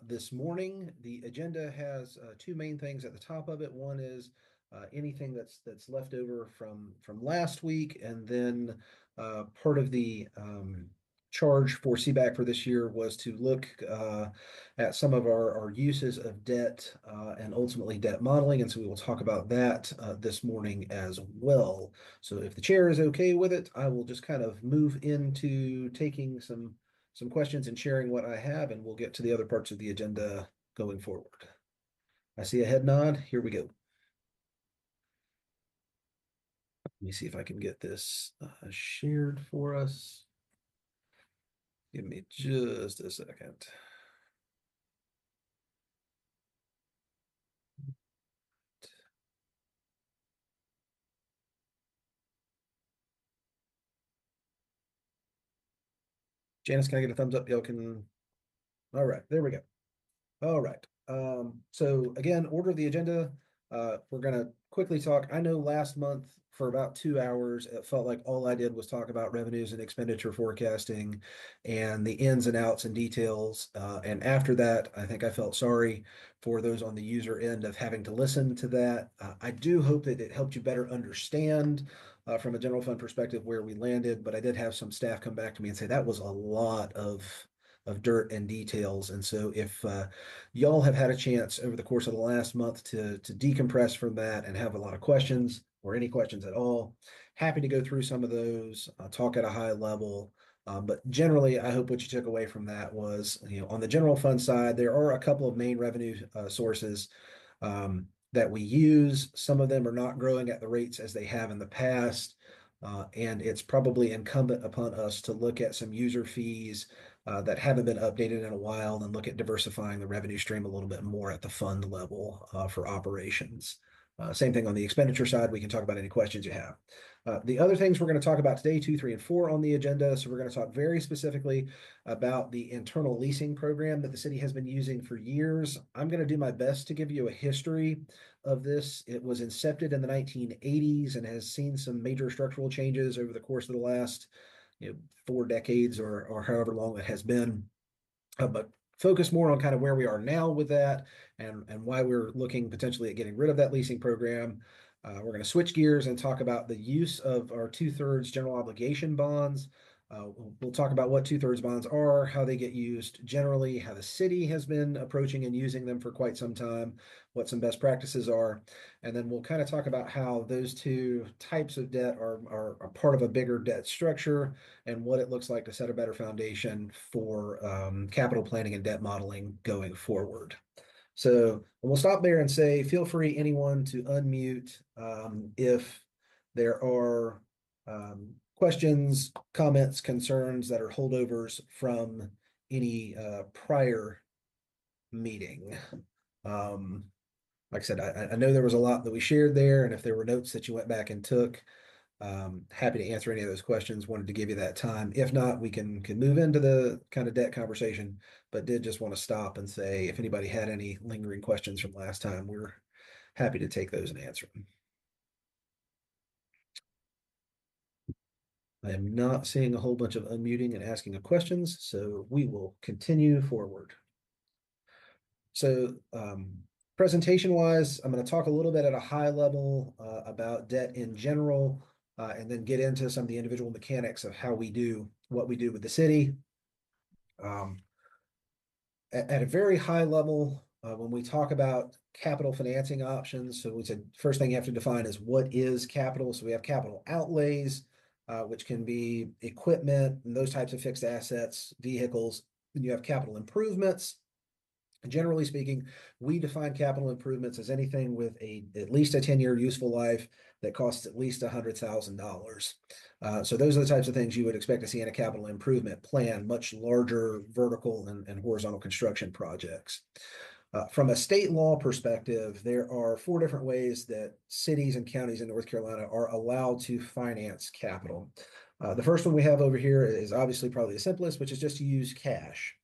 This morning. The agenda has two main things at the top of it. One is anything that's left over from last week, and then part of the charge for CBAC for this year was to look at some of our uses of debt and ultimately debt modeling. And so we will talk about that this morning as well. So if the chair is okay with it, I will just kind of move into taking some questions and sharing what I have, and we'll get to the other parts of the agenda going forward. I see a head nod. Here we go. Let me see if I can get this shared for us. Give me just a second. Janice, can I get a thumbs up? Y'all can. All right, there we go. All right. So again, order of the agenda. We're gonna quickly talk. I know last month for about 2 hours, it felt like all I did was talk about revenues and expenditure forecasting and the ins and outs and details. And after that, I think I felt sorry for those on the user end of having to listen to that. I do hope that it helped you better understand from a general fund perspective where we landed, but I did have some staff come back to me and say that was a lot of dirt and details. And so if y'all have had a chance over the course of the last month to decompress from that and have a lot of questions or any questions at all, happy to go through some of those, talk at a high level. But generally, I hope what you took away from that was, on the general fund side, there are a couple of main revenue sources that we use. Some of them are not growing at the rates as they have in the past. And it's probably incumbent upon us to look at some user fees that haven't been updated in a while and look at diversifying the revenue stream a little bit more at the fund level for operations. Same thing on the expenditure side. We can talk about any questions you have. The other things we're going to talk about today, 2, 3, and 4 on the agenda. So we're going to talk very specifically about the internal leasing program that the city has been using for years. I'm going to do my best to give you a history of this. It was incepted in the 1980s and has seen some major structural changes over the course of the last 4 decades or however long it has been. But focus more on kind of where we are now with that and why we're looking potentially at getting rid of that leasing program. We're going to switch gears and talk about the use of our 2/3 general obligation bonds. We'll talk about what 2/3 bonds are, how they get used generally, how the city has been approaching and using them for quite some time, what some best practices are, and then we'll kind of talk about how those two types of debt are a part of a bigger debt structure and what it looks like to set a better foundation for capital planning and debt modeling going forward. So we'll stop there and say, feel free, anyone, to unmute if there are questions, comments, concerns that are holdovers from any prior meeting. Like I said, I know there was a lot that we shared there, and if there were notes that you went back and took, happy to answer any of those questions. Wanted to give you that time. If not, we can move into the kind of debt conversation, but did just want to stop and say if anybody had any lingering questions from last time, we're happy to take those and answer them. I am not seeing a whole bunch of unmuting and asking of questions, so we will continue forward. So presentation-wise, I'm going to talk a little bit at a high level about debt in general, and then get into some of the individual mechanics of how we do what we do with the city. At a very high level, when we talk about capital financing options, so we said first thing you have to define is what is capital. So we have capital outlays, which can be equipment and those types of fixed assets, vehicles. And you have capital improvements. Generally speaking, we define capital improvements as anything with at least a 10-year useful life that costs at least $100,000. So those are the types of things you would expect to see in a capital improvement plan, much larger vertical and horizontal construction projects. From a state law perspective, there are 4 different ways that cities and counties in North Carolina are allowed to finance capital. The first one we have over here is obviously probably the simplest, which is just to use cash.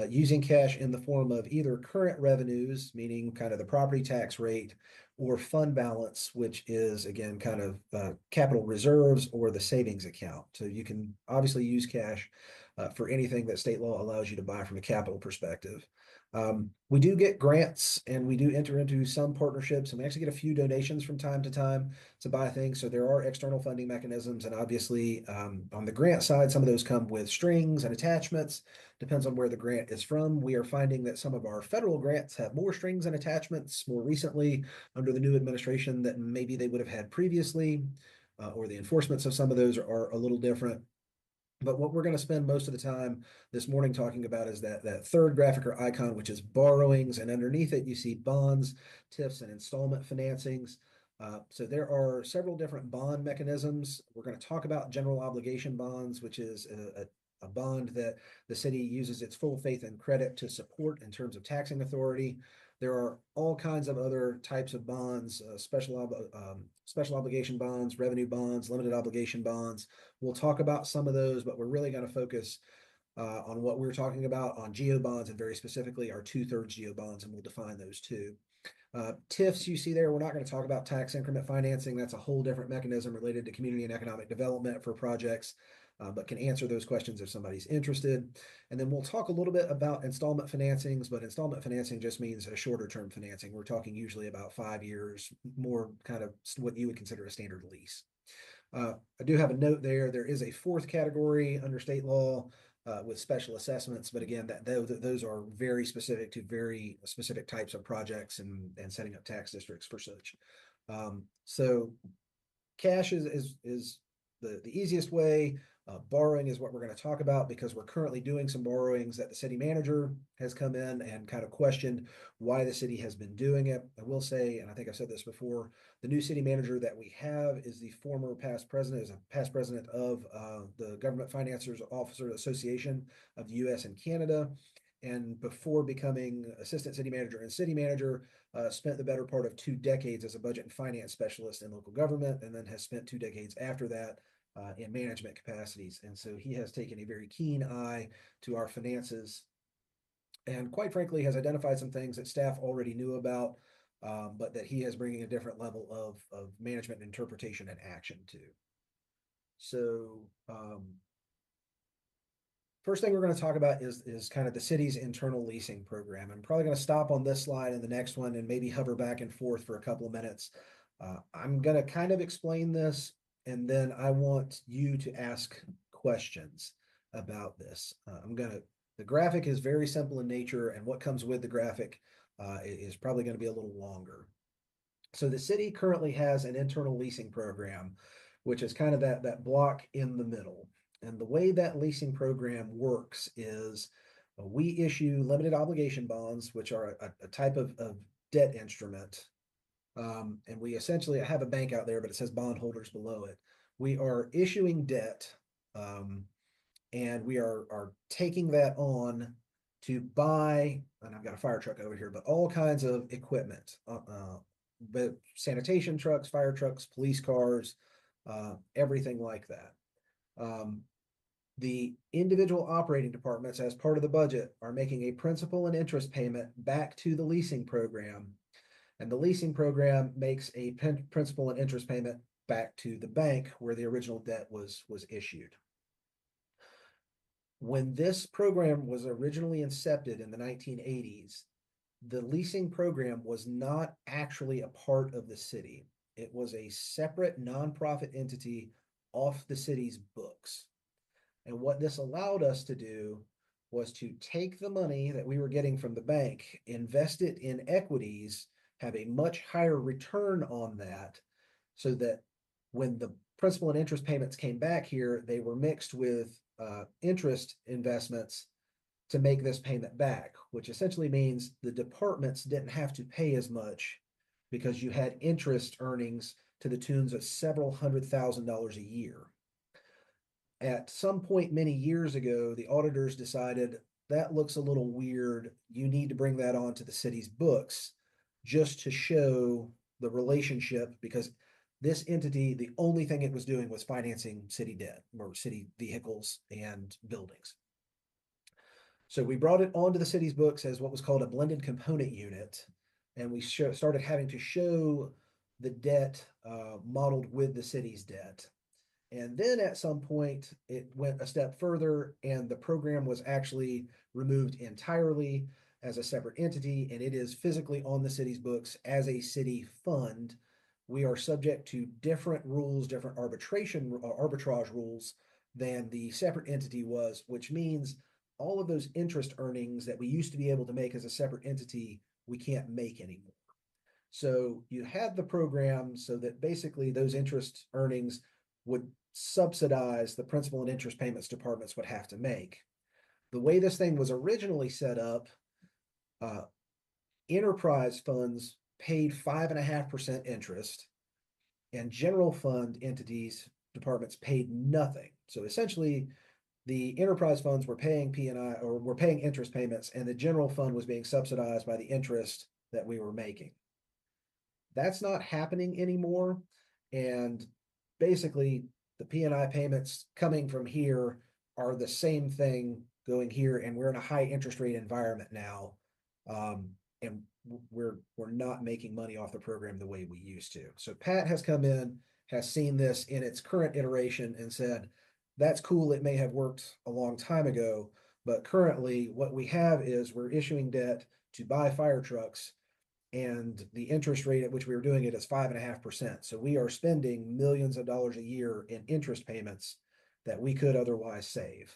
using cash in the form of either current revenues, meaning kind of the property tax rate, or fund balance, which is again kind of capital reserves or the savings account. So you can obviously use cash for anything that state law allows you to buy from a capital perspective. We do get grants and we do enter into some partnerships, and we actually get a few donations from time to time to buy things. So there are external funding mechanisms, and obviously on the grant side, some of those come with strings and attachments. Depends on where the grant is from. We are finding that some of our federal grants have more strings and attachments more recently under the new administration that maybe they would have had previously, or the enforcements of some of those are a little different. But what we're going to spend most of the time this morning talking about is that third graphic or icon, which is borrowings, and underneath it you see bonds, TIFs, and installment financings. So there are several different bond mechanisms. We're going to talk about general obligation bonds, which is a bond that the city uses its full faith and credit to support in terms of taxing authority. There are all kinds of other types of bonds, special obligation bonds, revenue bonds, limited obligation bonds. We'll talk about some of those, but we're really going to focus on what we're talking about on GEO bonds, and very specifically our 2/3 GEO bonds, and we'll define those too. TIFs you see there, we're not going to talk about tax increment financing. That's a whole different mechanism related to community and economic development for projects, but can answer those questions if somebody's interested. And then we'll talk a little bit about installment financings, but installment financing just means a shorter term financing. We're talking usually about 5 years, more kind of what you would consider a standard lease. I do have a note there. There is a fourth category under state law with special assessments, but again, those are very specific to very specific types of projects and setting up tax districts for such. So cash is the easiest way. Borrowing is what we're going to talk about because we're currently doing some borrowings that the city manager has come in and kind of questioned why the city has been doing it. I will say, and I think I've said this before, the new city manager that we have is the former past president, is a past president of the Government Financiers Officers Association of the U.S. and Canada. And before becoming assistant city manager and city manager, spent the better part of 2 decades as a budget and finance specialist in local government, and then has spent 2 decades after that in management capacities. And so he has taken a very keen eye to our finances and quite frankly has identified some things that staff already knew about, but that he is bringing a different level of management interpretation and action to. So first thing we're going to talk about is kind of the city's internal leasing program. I'm probably going to stop on this slide and the next one and maybe hover back and forth for a couple of minutes. I'm going to kind of explain this, and then I want you to ask questions about this. The graphic is very simple in nature, and what comes with the graphic is probably going to be a little longer. So the city currently has an internal leasing program, which is kind of that block in the middle. And the way that leasing program works is we issue limited obligation bonds, which are a type of debt instrument. And we essentially have a bank out there, but it says bondholders below it. We are issuing debt, and we are taking that on to buy, and I've got a fire truck over here, but all kinds of equipment, but sanitation trucks, fire trucks, police cars, everything like that. The individual operating departments, as part of the budget, are making a principal and interest payment back to the leasing program. And the leasing program makes a principal and interest payment back to the bank where the original debt was issued. When this program was originally incepted in the 1980s, the leasing program was not actually a part of the city. It was a separate nonprofit entity off the city's books. And what this allowed us to do was to take the money that we were getting from the bank, invest it in equities, have a much higher return on that, so that when the principal and interest payments came back here, they were mixed with interest investments to make this payment back, which essentially means the departments didn't have to pay as much because you had interest earnings to the tunes of several $100,000 a year. At some point many years ago, the auditors decided that looks a little weird. You need to bring that onto the city's books just to show the relationship, because this entity, the only thing it was doing was financing city debt or city vehicles and buildings. So we brought it onto the city's books as what was called a blended component unit. And we started having to show the debt modeled with the city's debt. And then at some point, it went a step further, and the program was actually removed entirely as a separate entity, and it is physically on the city's books as a city fund. We are subject to different rules, different arbitrage rules than the separate entity was, which means all of those interest earnings that we used to be able to make as a separate entity, we can't make anymore. So you had the program so that basically those interest earnings would subsidize the principal and interest payments departments would have to make. The way this thing was originally set up, enterprise funds paid 5.5% interest, and general fund entities departments paid nothing. So essentially, the enterprise funds were paying P&I or were paying interest payments, and the general fund was being subsidized by the interest that we were making. That's not happening anymore. And basically, the P&I payments coming from here are the same thing going here, and we're in a high interest rate environment now. And we're not making money off the program the way we used to. So Pat has come in, has seen this in its current iteration and said, that's cool. It may have worked a long time ago, but currently what we have is we're issuing debt to buy fire trucks, and the interest rate at which we were doing it is 5.5%. So we are spending millions of dollars a year in interest payments that we could otherwise save.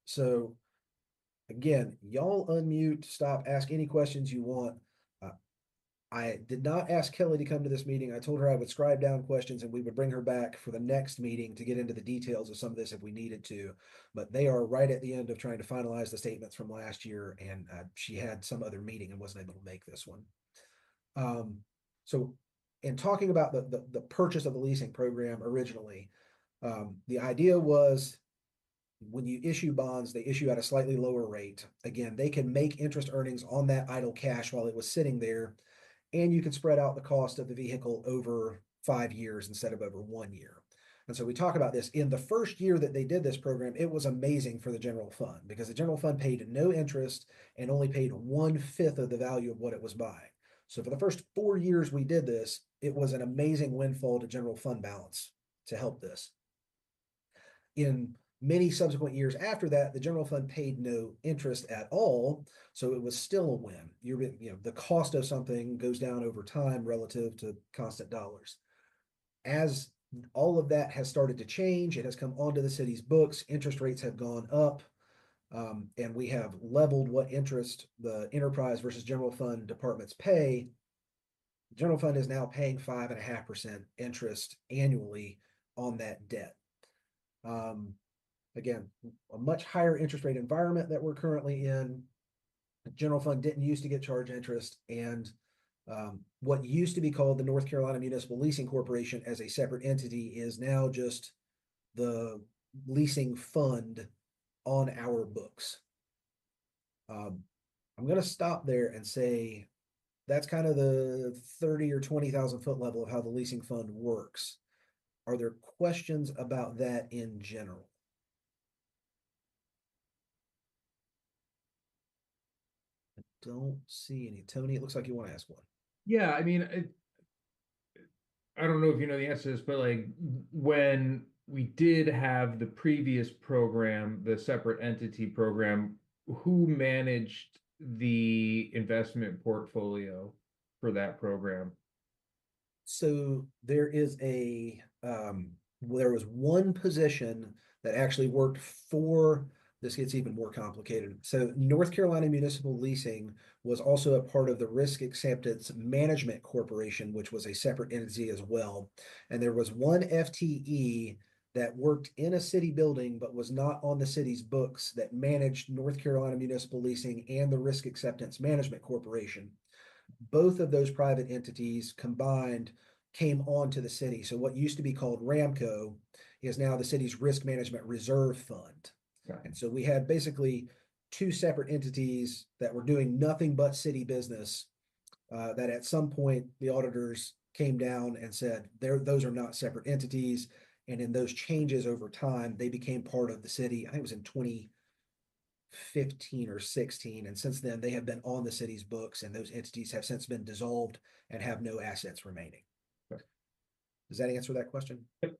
So again, y'all unmute, stop, ask any questions you want. I did not ask Kelly to come to this meeting. I told her I would scribe down questions and we would bring her back for the next meeting to get into the details of some of this if we needed to. But they are right at the end of trying to finalize the statements from last year, and she had some other meeting and wasn't able to make this one. So in talking about the purchase of the leasing program originally, the idea was when you issue bonds, they issue at a slightly lower rate. Again, they can make interest earnings on that idle cash while it was sitting there, and you can spread out the cost of the vehicle over 5 years instead of over 1 year. And so we talk about this. In the first year that they did this program, it was amazing for the general fund because the general fund paid no interest and only paid 1/5 of the value of what it was buying. So for the first 4 years we did this, it was an amazing windfall to general fund balance to help this. In many subsequent years after that, the general fund paid no interest at all, so it was still a win. The cost of something goes down over time relative to constant dollars. As all of that has started to change, it has come onto the city's books, interest rates have gone up, and we have leveled what interest the enterprise versus general fund departments pay. The general fund is now paying 5.5% interest annually on that debt. Again, a much higher interest rate environment that we're currently in. The general fund didn't used to get charged interest, and what used to be called the North Carolina Municipal Leasing Corporation as a separate entity is now just the leasing fund on our books. I'm going to stop there and say that's kind of the 30 or 20,000 foot level of how the leasing fund works. Are there questions about that in general? I don't see any. Tony, it looks like you want to ask one. Yeah, I mean, I don't know if you know the answer to this, but like when we did have the previous program, the separate entity program, who managed the investment portfolio for that program? So there was one position that actually worked for, this gets even more complicated. So North Carolina Municipal Leasing was also a part of the Risk Acceptance Management Corporation, which was a separate entity as well. And there was one FTE that worked in a city building but was not on the city's books that managed North Carolina Municipal Leasing and the Risk Acceptance Management Corporation. Both of those private entities combined came onto the city. So what used to be called Ramco is now the city's Risk Management Reserve Fund. Okay. And so we had basically two separate entities that were doing nothing but city business, that at some point the auditors came down and said, those are not separate entities. And in those changes over time, they became part of the city. I think it was in 15 or 16. And since then, they have been on the city's books, and those entities have since been dissolved and have no assets remaining. Okay. Does that answer that question? Yep.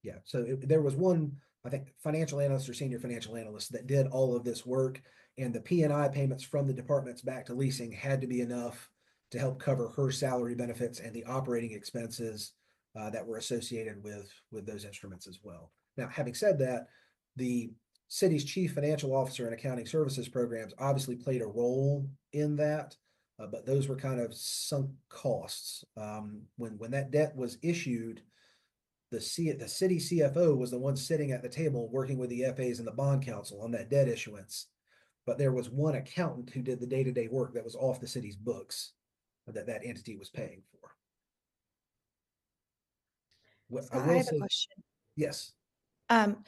Yeah. So there was one, I think, financial analyst or senior financial analyst that did all of this work, and the P&I payments from the departments back to leasing had to be enough to help cover her salary benefits and the operating expenses that were associated with those instruments as well. Now, having said that, the city's chief financial officer and accounting services programs obviously played a role in that, but those were kind of sunk costs. When that debt was issued, the city CFO was the one sitting at the table working with the FAs and the bond council on that debt issuance. But there was one accountant who did the day-to-day work that was off the city's books that entity was paying for. What I Scott, I will have a say, question. yes, Um,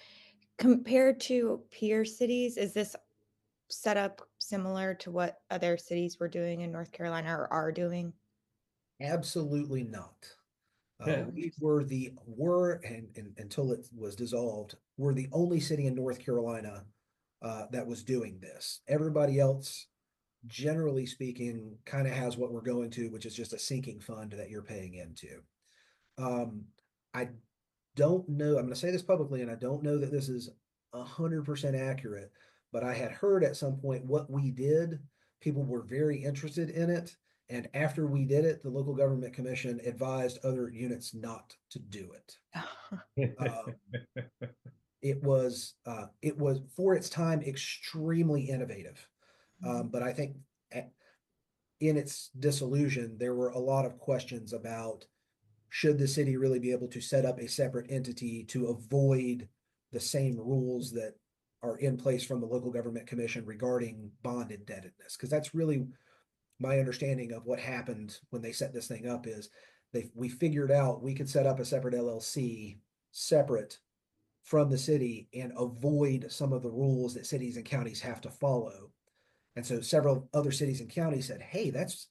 Compared to peer cities, is this set up similar to what other cities were doing in North Carolina or are doing? absolutely not. Yeah. We and until it was dissolved, we're the only city in North Carolina that was doing this. Everybody else, generally speaking, kind of has what we're going to, which is just a sinking fund that you're paying into. I don't know, I'm going to say this publicly, and I don't know that this is 100% accurate, but I had heard at some point what we did, people were very interested in it. And after we did it, the local government commission advised other units not to do it. Um, it was for its time extremely innovative. But I think in its dissolution, there were a lot of questions about should the city really be able to set up a separate entity to avoid the same rules that are in place from the local government commission regarding bond indebtedness? Because that's really my understanding of what happened when they set this thing up is we figured out we could set up a separate LLC separate from the city and avoid some of the rules that cities and counties have to follow. And so several other cities and counties said, hey, that's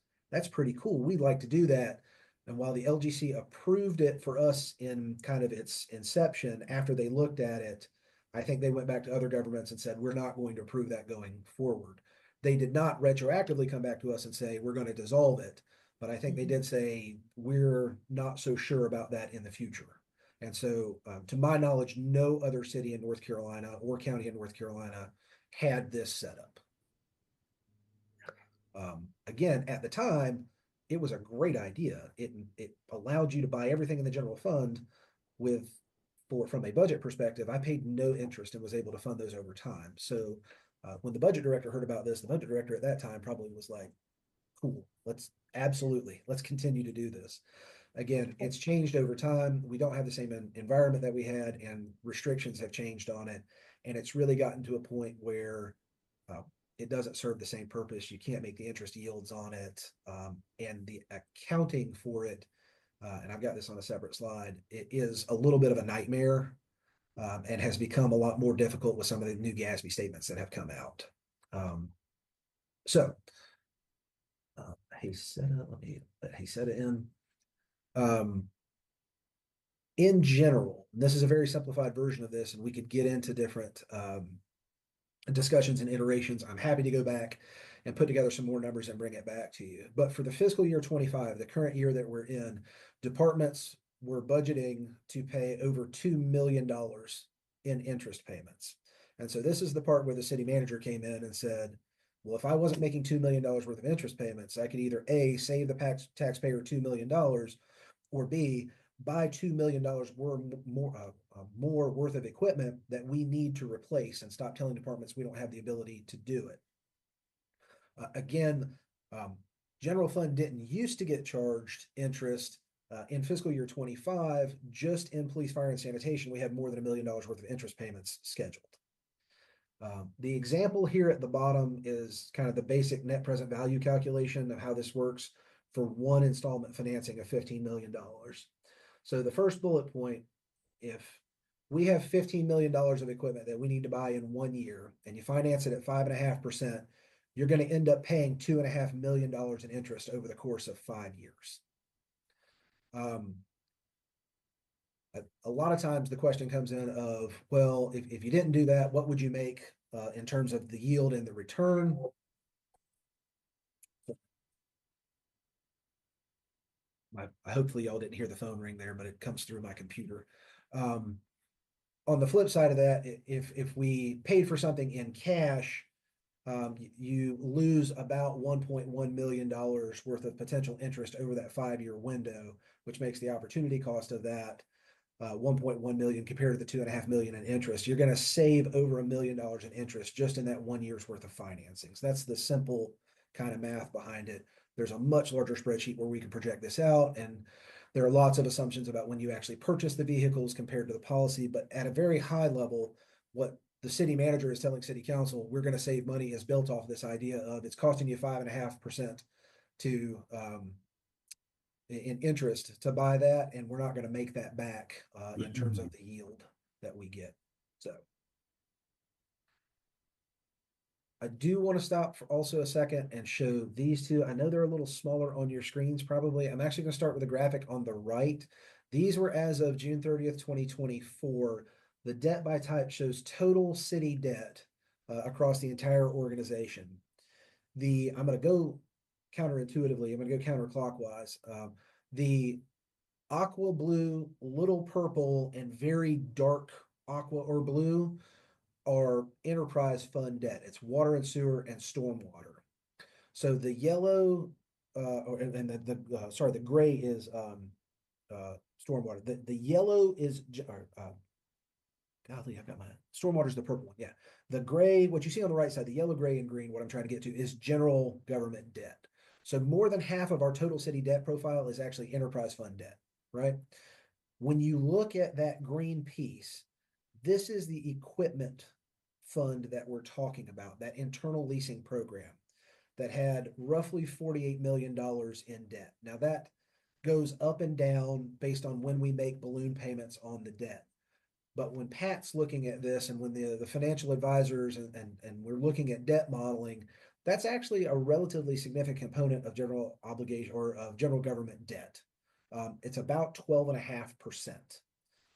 pretty cool. We'd like to do that. And while the LGC approved it for us in kind of its inception, after they looked at it, I think they went back to other governments and said, we're not going to approve that going forward. They did not retroactively come back to us and say, we're going to dissolve it. But I think they did say, we're not so sure about that in the future. And so, to my knowledge, no other city in North Carolina or county in North Carolina had this set up. Again, at the time, it was a great idea. It allowed you to buy everything in the general fund with from a budget perspective. I paid no interest and was able to fund those over time. So when the budget director heard about this, the budget director at that time probably was like, cool, let's continue to do this. Again, it's changed over time. We don't have the same environment that we had, and restrictions have changed on it. And it's really gotten to a point where it doesn't serve the same purpose. You can't make the interest yields on it, and the accounting for it. And I've got this on a separate slide. It is a little bit of a nightmare, and has become a lot more difficult with some of the new GASB statements that have come out. So he said it. He said it in. In general, this is a very simplified version of this, and we could get into different discussions and iterations. I'm happy to go back and put together some more numbers and bring it back to you. But for the fiscal year 25, the current year that we're in, departments were budgeting to pay over $2 million in interest payments. And so this is the part where the city manager came in and said, well, if I wasn't making $2 million worth of interest payments, I could either A, save the taxpayer $2 million, or B, buy $2 million more worth of equipment that we need to replace and stop telling departments we don't have the ability to do it. Again, general fund didn't used to get charged interest. In fiscal year 25, just in police, fire, and sanitation, we had more than $1 million worth of interest payments scheduled. The example here at the bottom is kind of the basic net present value calculation of how this works for one installment financing of $15 million. So the first bullet point, if we have $15 million of equipment that we need to buy in 1 year, and you finance it at 5.5%, you're going to end up paying $2.5 million in interest over the course of 5 years. A lot of times the question comes in of, well, if you didn't do that, what would you make in terms of the yield and the return. Hopefully y'all didn't hear the phone ring there, but it comes through my computer. On the flip side of that, if we paid for something in cash, you lose about $1.1 million worth of potential interest over that 5-year window, which makes the opportunity cost of that 1.1 million compared to the 2.5 million in interest. You're going to save over $1 million in interest just in that 1 year's worth of financing. So that's the simple kind of math behind it. There's a much larger spreadsheet where we can project this out, and there are lots of assumptions about when you actually purchase the vehicles compared to the policy. But at a very high level, what the city manager is telling city council, we're going to save money, is built off this idea of it's costing you 5.5% to in interest to buy that, and we're not going to make that back in terms of the yield that we get. So I do want to stop for also a second and show these two. I know they're a little smaller on your screens probably. I'm actually going to start with a graphic on the right. These were as of June 30th, 2024. The debt by type shows total city debt across the entire organization. I'm going to go counterintuitively. I'm going to go counterclockwise. The aqua blue, little purple, and very dark aqua or blue are enterprise fund debt. It's water and sewer and stormwater. So the yellow, the gray is stormwater. The yellow is, golly, I've got my stormwater is the purple one. Yeah. The gray, what you see on the right side, the yellow, gray, and green, what I'm trying to get to is general government debt. So more than half of our total city debt profile is actually enterprise fund debt, right? When you look at that green piece, this is the equipment fund that we're talking about, that internal leasing program that had roughly $48 million in debt. Now that goes up and down based on when we make balloon payments on the debt. But when Pat's looking at this, and when the financial advisors and we're looking at debt modeling, that's actually a relatively significant component of general obligation or of general government debt. It's about 12.5%.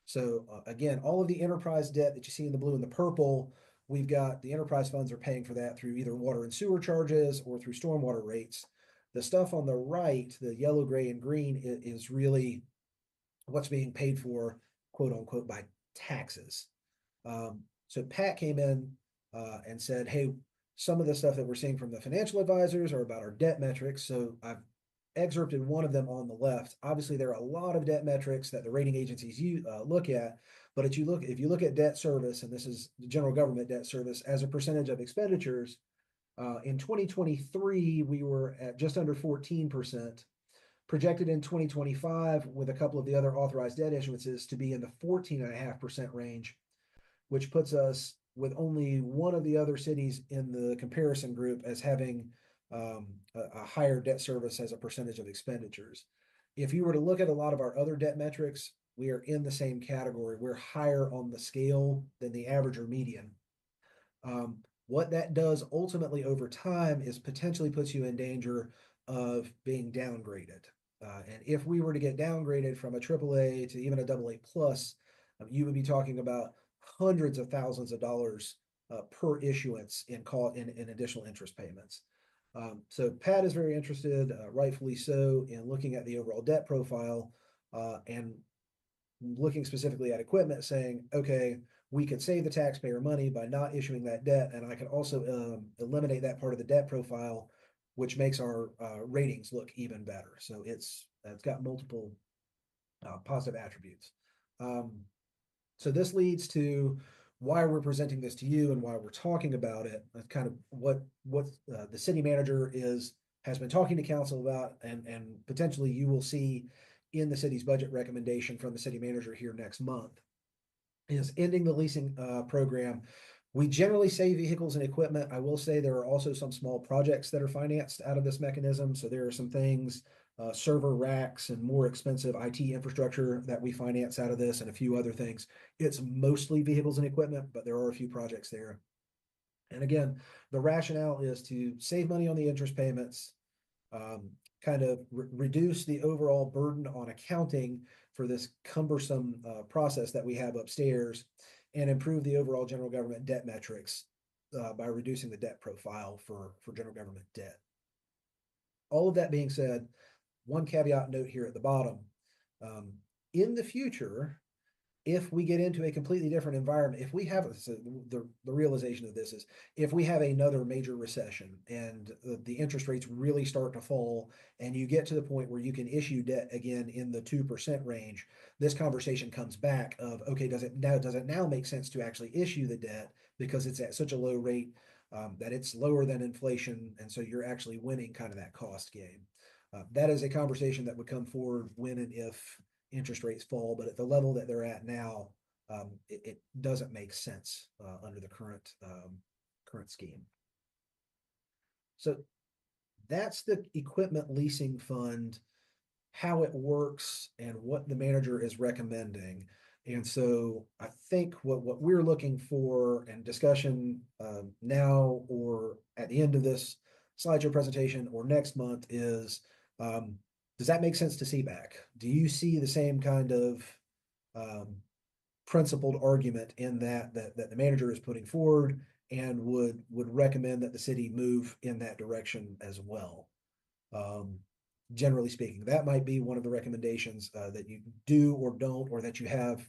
So again, all of the enterprise debt that you see in the blue and the purple, we've got the enterprise funds are paying for that through either water and sewer charges or through stormwater rates. The stuff on the right, the yellow, gray, and green, is really what's being paid for, quote unquote, by taxes. So Pat came in and said, hey, some of the stuff that we're seeing from the financial advisors are about our debt metrics. So I've excerpted one of them on the left. Obviously, there are a lot of debt metrics that the rating agencies look at, but if you look at debt service, and this is the general government debt service as a percentage of expenditures, in 2023 we were at just under 14%. Projected in 2025 with a couple of the other authorized debt issuances to be in the 14.5% range, which puts us with only one of the other cities in the comparison group as having a higher debt service as a percentage of expenditures. If you were to look at a lot of our other debt metrics, we are in the same category. We're higher on the scale than the average or median. What that does ultimately over time is potentially puts you in danger of being downgraded. And if we were to get downgraded from a AAA to even a AA plus, you would be talking about hundreds of thousands of dollars per issuance in additional interest payments. So Pat is very interested, rightfully so, in looking at the overall debt profile and looking specifically at equipment, saying, okay, we could save the taxpayer money by not issuing that debt, and I could also eliminate that part of the debt profile, which makes our ratings look even better. So it's got multiple positive attributes. So this leads to why we're presenting this to you and why we're talking about it. That's kind of what the city manager has been talking to council about, and potentially you will see in the city's budget recommendation from the city manager here next month, is ending the leasing program. We generally say vehicles and equipment. I will say there are also some small projects that are financed out of this mechanism. So there are some things, server racks and more expensive IT infrastructure that we finance out of this, and a few other things. It's mostly vehicles and equipment, but there are a few projects there. And again, the rationale is to save money on the interest payments, kind of reduce the overall burden on accounting for this cumbersome process that we have upstairs, and improve the overall general government debt metrics. by reducing the debt profile for general government debt. All of that being said, one caveat note here at the bottom. In the future, if we get into a completely different environment, if we have the realization of this is if we have another major recession and the interest rates really start to fall and you get to the point where you can issue debt again in the 2% range, this conversation comes back of, okay, does it now make sense to actually issue the debt because it's at such a low rate that it's lower than inflation, and so you're actually winning kind of that cost game. That is a conversation that would come forward when and if interest rates fall, but at the level that they're at now, it doesn't make sense under the current scheme. So that's the equipment leasing fund, how it works, and what the manager is recommending. And so I think what we're looking for and discussion now or at the end of this slideshow presentation or next month is, does that make sense to CBAC? Do you see the same kind of principled argument in that the manager is putting forward and would recommend that the city move in that direction as well? Generally speaking, that might be one of the recommendations that you do or don't, or that you have,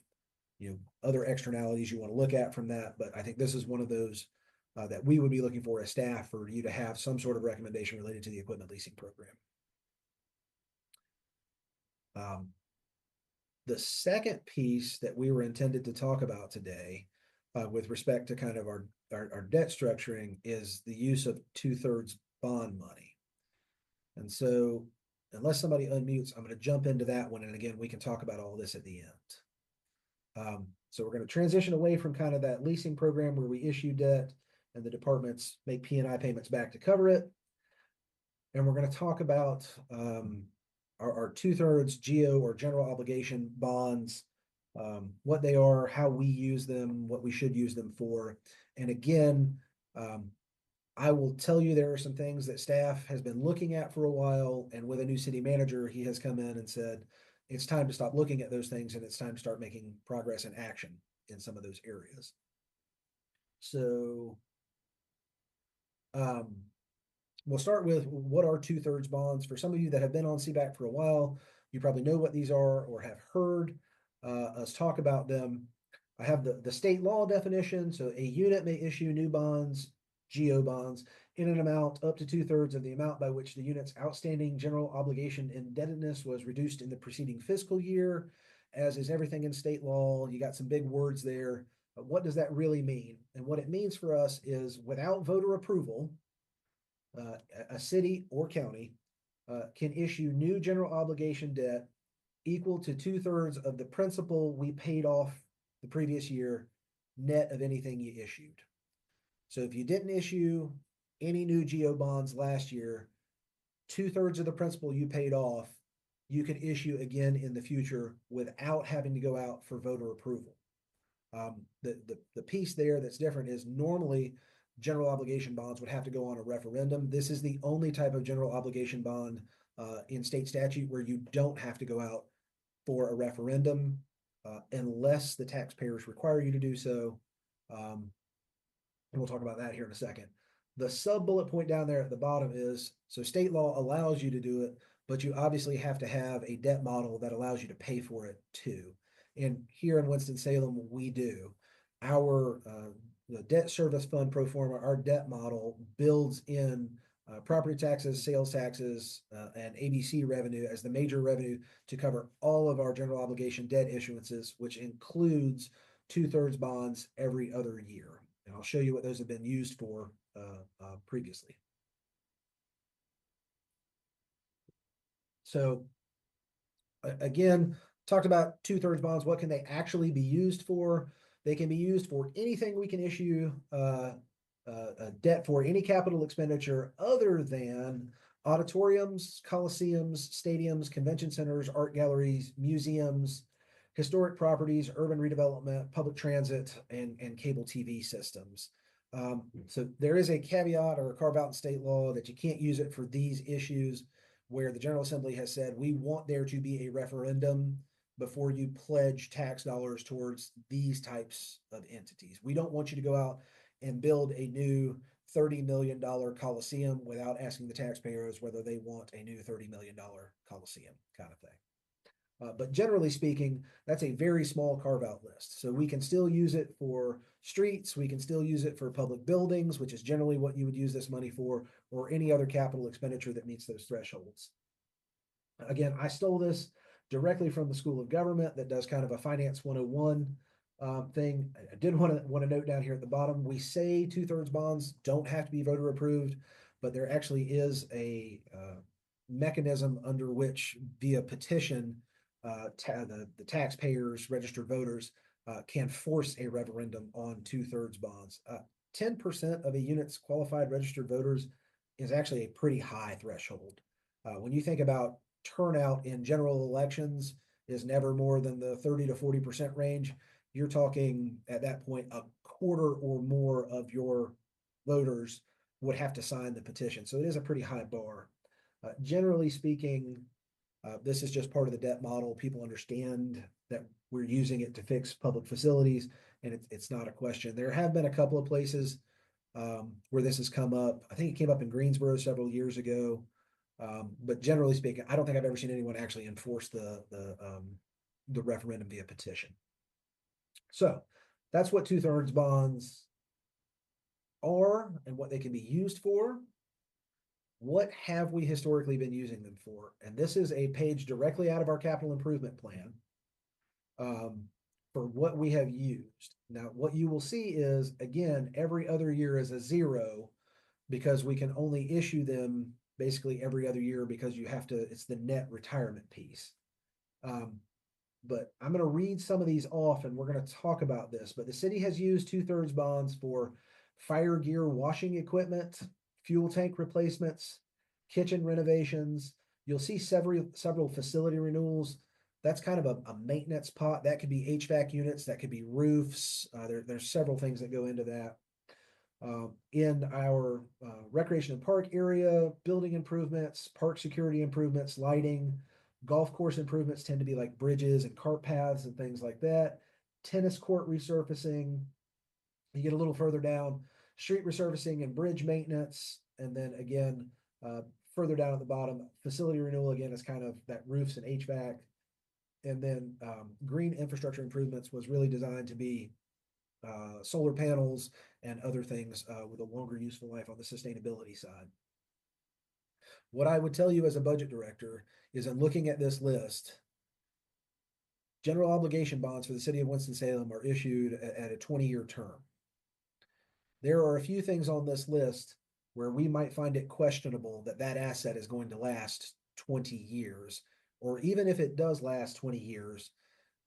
other externalities you want to look at from that. But I think this is one of those that we would be looking for as staff for you to have some sort of recommendation related to the equipment leasing program. The second piece that we were intended to talk about today with respect to kind of our debt structuring is the use of 2/3 bond money. And so unless somebody unmutes, I'm going to jump into that one. And again, we can talk about all this at the end. So we're going to transition away from kind of that leasing program where we issue debt and the departments make P&I payments back to cover it. And we're going to talk about our 2/3 GO or general obligation bonds, what they are, how we use them, what we should use them for. And again, I will tell you there are some things that staff has been looking at for a while, and with a new city manager, he has come in and said, it's time to stop looking at those things and it's time to start making progress and action in some of those areas. So we'll start with what are 2/3 bonds. For some of you that have been on CBAC for a while, you probably know what these are or have heard us talk about them. I have the state law definition. So a unit may issue new bonds, GO bonds, in an amount up to 2/3 of the amount by which the unit's outstanding general obligation indebtedness was reduced in the preceding fiscal year. As is everything in state law, you got some big words there. But what does that really mean? And what it means for us is without voter approval, a city or county can issue new general obligation debt equal to 2/3 of the principal we paid off the previous year, net of anything you issued. So if you didn't issue any new GO bonds last year, 2/3 of the principal you paid off, you can issue again in the future without having to go out for voter approval. The piece there that's different is normally general obligation bonds would have to go on a referendum. This is the only type of general obligation bond in state statute where you don't have to go out for a referendum unless the taxpayers require you to do so. And we'll talk about that here in a second. The sub bullet point down there at the bottom is, so state law allows you to do it, but you obviously have to have a debt model that allows you to pay for it too. And here in Winston-Salem, we do. Our the debt service fund pro forma, our debt model builds in property taxes, sales taxes, and ABC revenue as the major revenue to cover all of our general obligation debt issuances, which includes 2/3 bonds every other year. And I'll show you what those have been used for previously. So again, talked about 2/3 bonds. What can they actually be used for? They can be used for anything we can issue debt for, any capital expenditure other than auditoriums, coliseums, stadiums, convention centers, art galleries, museums, historic properties, urban redevelopment, public transit, and cable TV systems. So there is a caveat or a carve out in state law that you can't use it for these issues where the General Assembly has said, we want there to be a referendum before you pledge tax dollars towards these types of entities. We don't want you to go out and build a new $30 million Coliseum without asking the taxpayers whether they want a new $30 million Coliseum kind of thing. But generally speaking, that's a very small carve out list. So we can still use it for streets. We can still use it for public buildings, which is generally what you would use this money for, or any other capital expenditure that meets those thresholds. Again, I stole this directly from the School of Government that does kind of a Finance 101 thing. I did want to note down here at the bottom, we say 2/3 bonds don't have to be voter approved, but there actually is a mechanism under which via petition, the taxpayers, registered voters, can force a referendum on 2/3 bonds. 10% of a unit's qualified registered voters is actually a pretty high threshold. When you think about turnout in general elections is never more than the 30 to 40% range, you're talking at that point, a quarter or more of your voters would have to sign the petition. So it is a pretty high bar. Generally speaking, this is just part of the debt model. People understand that we're using it to fix public facilities, and it's not a question. There have been a couple of places where this has come up. I think it came up in Greensboro several years ago. But generally speaking, I don't think I've ever seen anyone actually enforce the referendum via petition. So that's what 2/3 bonds are and what they can be used for. What have we historically been using them for? And this is a page directly out of our capital improvement plan for what we have used. Now, what you will see is, again, every other year is a zero because we can only issue them basically every other year because you have to, it's the net retirement piece. But I'm going to read some of these off and we're going to talk about this. But the city has used 2/3 bonds for fire gear washing equipment, fuel tank replacements, kitchen renovations. You'll see several facility renewals. That's kind of a maintenance pot. That could be HVAC units, that could be roofs. There's several things that go into that. In our recreation and park area, building improvements, park security improvements, lighting, golf course improvements tend to be like bridges and cart paths and things like that. Tennis court resurfacing. You get a little further down, street resurfacing and bridge maintenance. And then again, further down at the bottom, facility renewal again is kind of that roofs and HVAC. And then green infrastructure improvements was really designed to be solar panels and other things with a longer useful life on the sustainability side. What I would tell you as a budget director is in looking at this list, general obligation bonds for the city of Winston-Salem are issued at a 20-year term. There are a few things on this list where we might find it questionable that that asset is going to last 20 years, or even if it does last 20 years,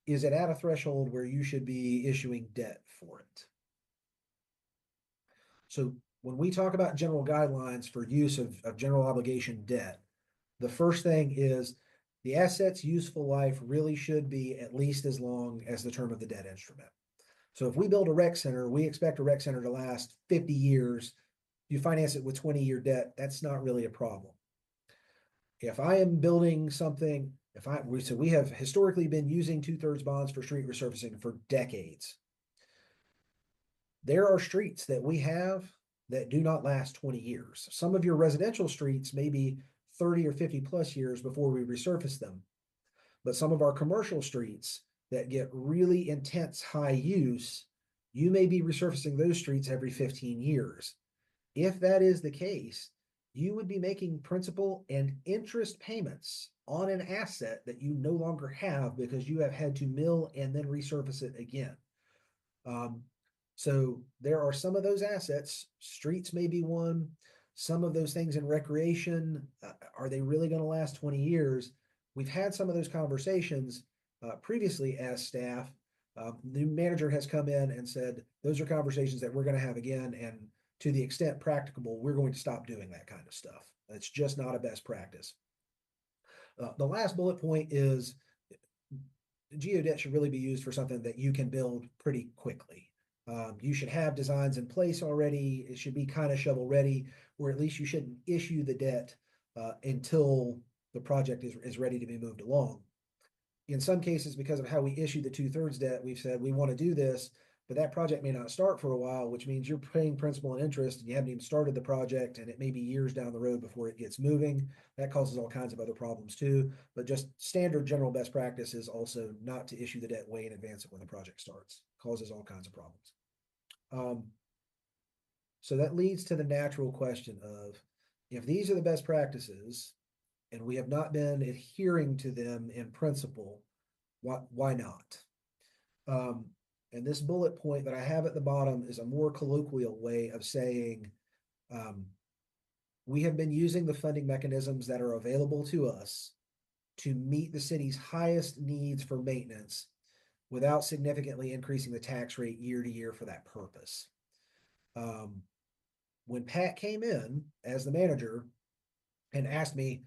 is it at a threshold where you should be issuing debt for it? So when we talk about general guidelines for use of general obligation debt, the first thing is the asset's useful life really should be at least as long as the term of the debt instrument. So if we build a rec center, we expect a rec center to last 50 years. You finance it with 20-year debt, that's not really a problem. If I am building something, so we have historically been using 2/3 bonds for street resurfacing for decades. There are streets that we have that do not last 20 years. Some of your residential streets may be 30 or 50 plus years before we resurface them. But some of our commercial streets that get really intense high use, you may be resurfacing those streets every 15 years. If that is the case, you would be making principal and interest payments on an asset that you no longer have because you have had to mill and then resurface it again. So there are some of those assets, streets may be one, some of those things in recreation, are they really going to last 20 years? We've had some of those conversations previously as staff. The manager has come in and said, those are conversations that we're going to have again, and to the extent practicable, we're going to stop doing that kind of stuff. It's just not a best practice. The last bullet point is geodebt should really be used for something that you can build pretty quickly. You should have designs in place already. It should be kind of shovel ready, or at least you shouldn't issue the debt until the project is ready to be moved along. In some cases, because of how we issue the 2/3 debt, we've said we want to do this, but that project may not start for a while, which means you're paying principal and interest and you haven't even started the project, and it may be years down the road before it gets moving. That causes all kinds of other problems too. But just standard general best practice is also not to issue the debt way in advance of when the project starts. Causes all kinds of problems. So that leads to the natural question of, if these are the best practices and we have not been adhering to them in principle, why not? And this bullet point that I have at the bottom is a more colloquial way of saying, we have been using the funding mechanisms that are available to us to meet the city's highest needs for maintenance without significantly increasing the tax rate year to year for that purpose. When Pat came in as the manager and asked me,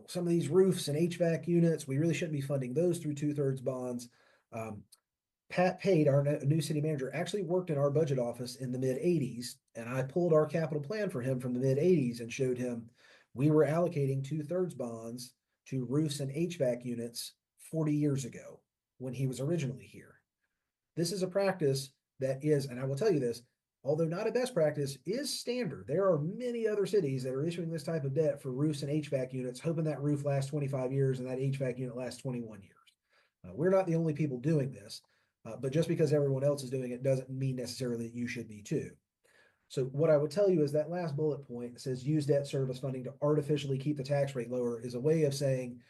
some of these roofs and HVAC units, we really shouldn't be funding those through 2/3 bonds. Pat Pate, our new city manager, actually worked in our budget office in the mid-'80s, and I pulled our capital plan for him from the mid-'80s and showed him we were allocating 2/3 bonds to roofs and HVAC units 40 years ago when he was originally here. This is a practice that is, and I will tell you this, although not a best practice, is standard. There are many other cities that are issuing this type of debt for roofs and HVAC units, hoping that roof lasts 25 years and that HVAC unit lasts 21 years. We're not the only people doing this, but just because everyone else is doing it doesn't mean necessarily that you should be too. So what I would tell you is that last bullet point that says use debt service funding to artificially keep the tax rate lower is a way of saying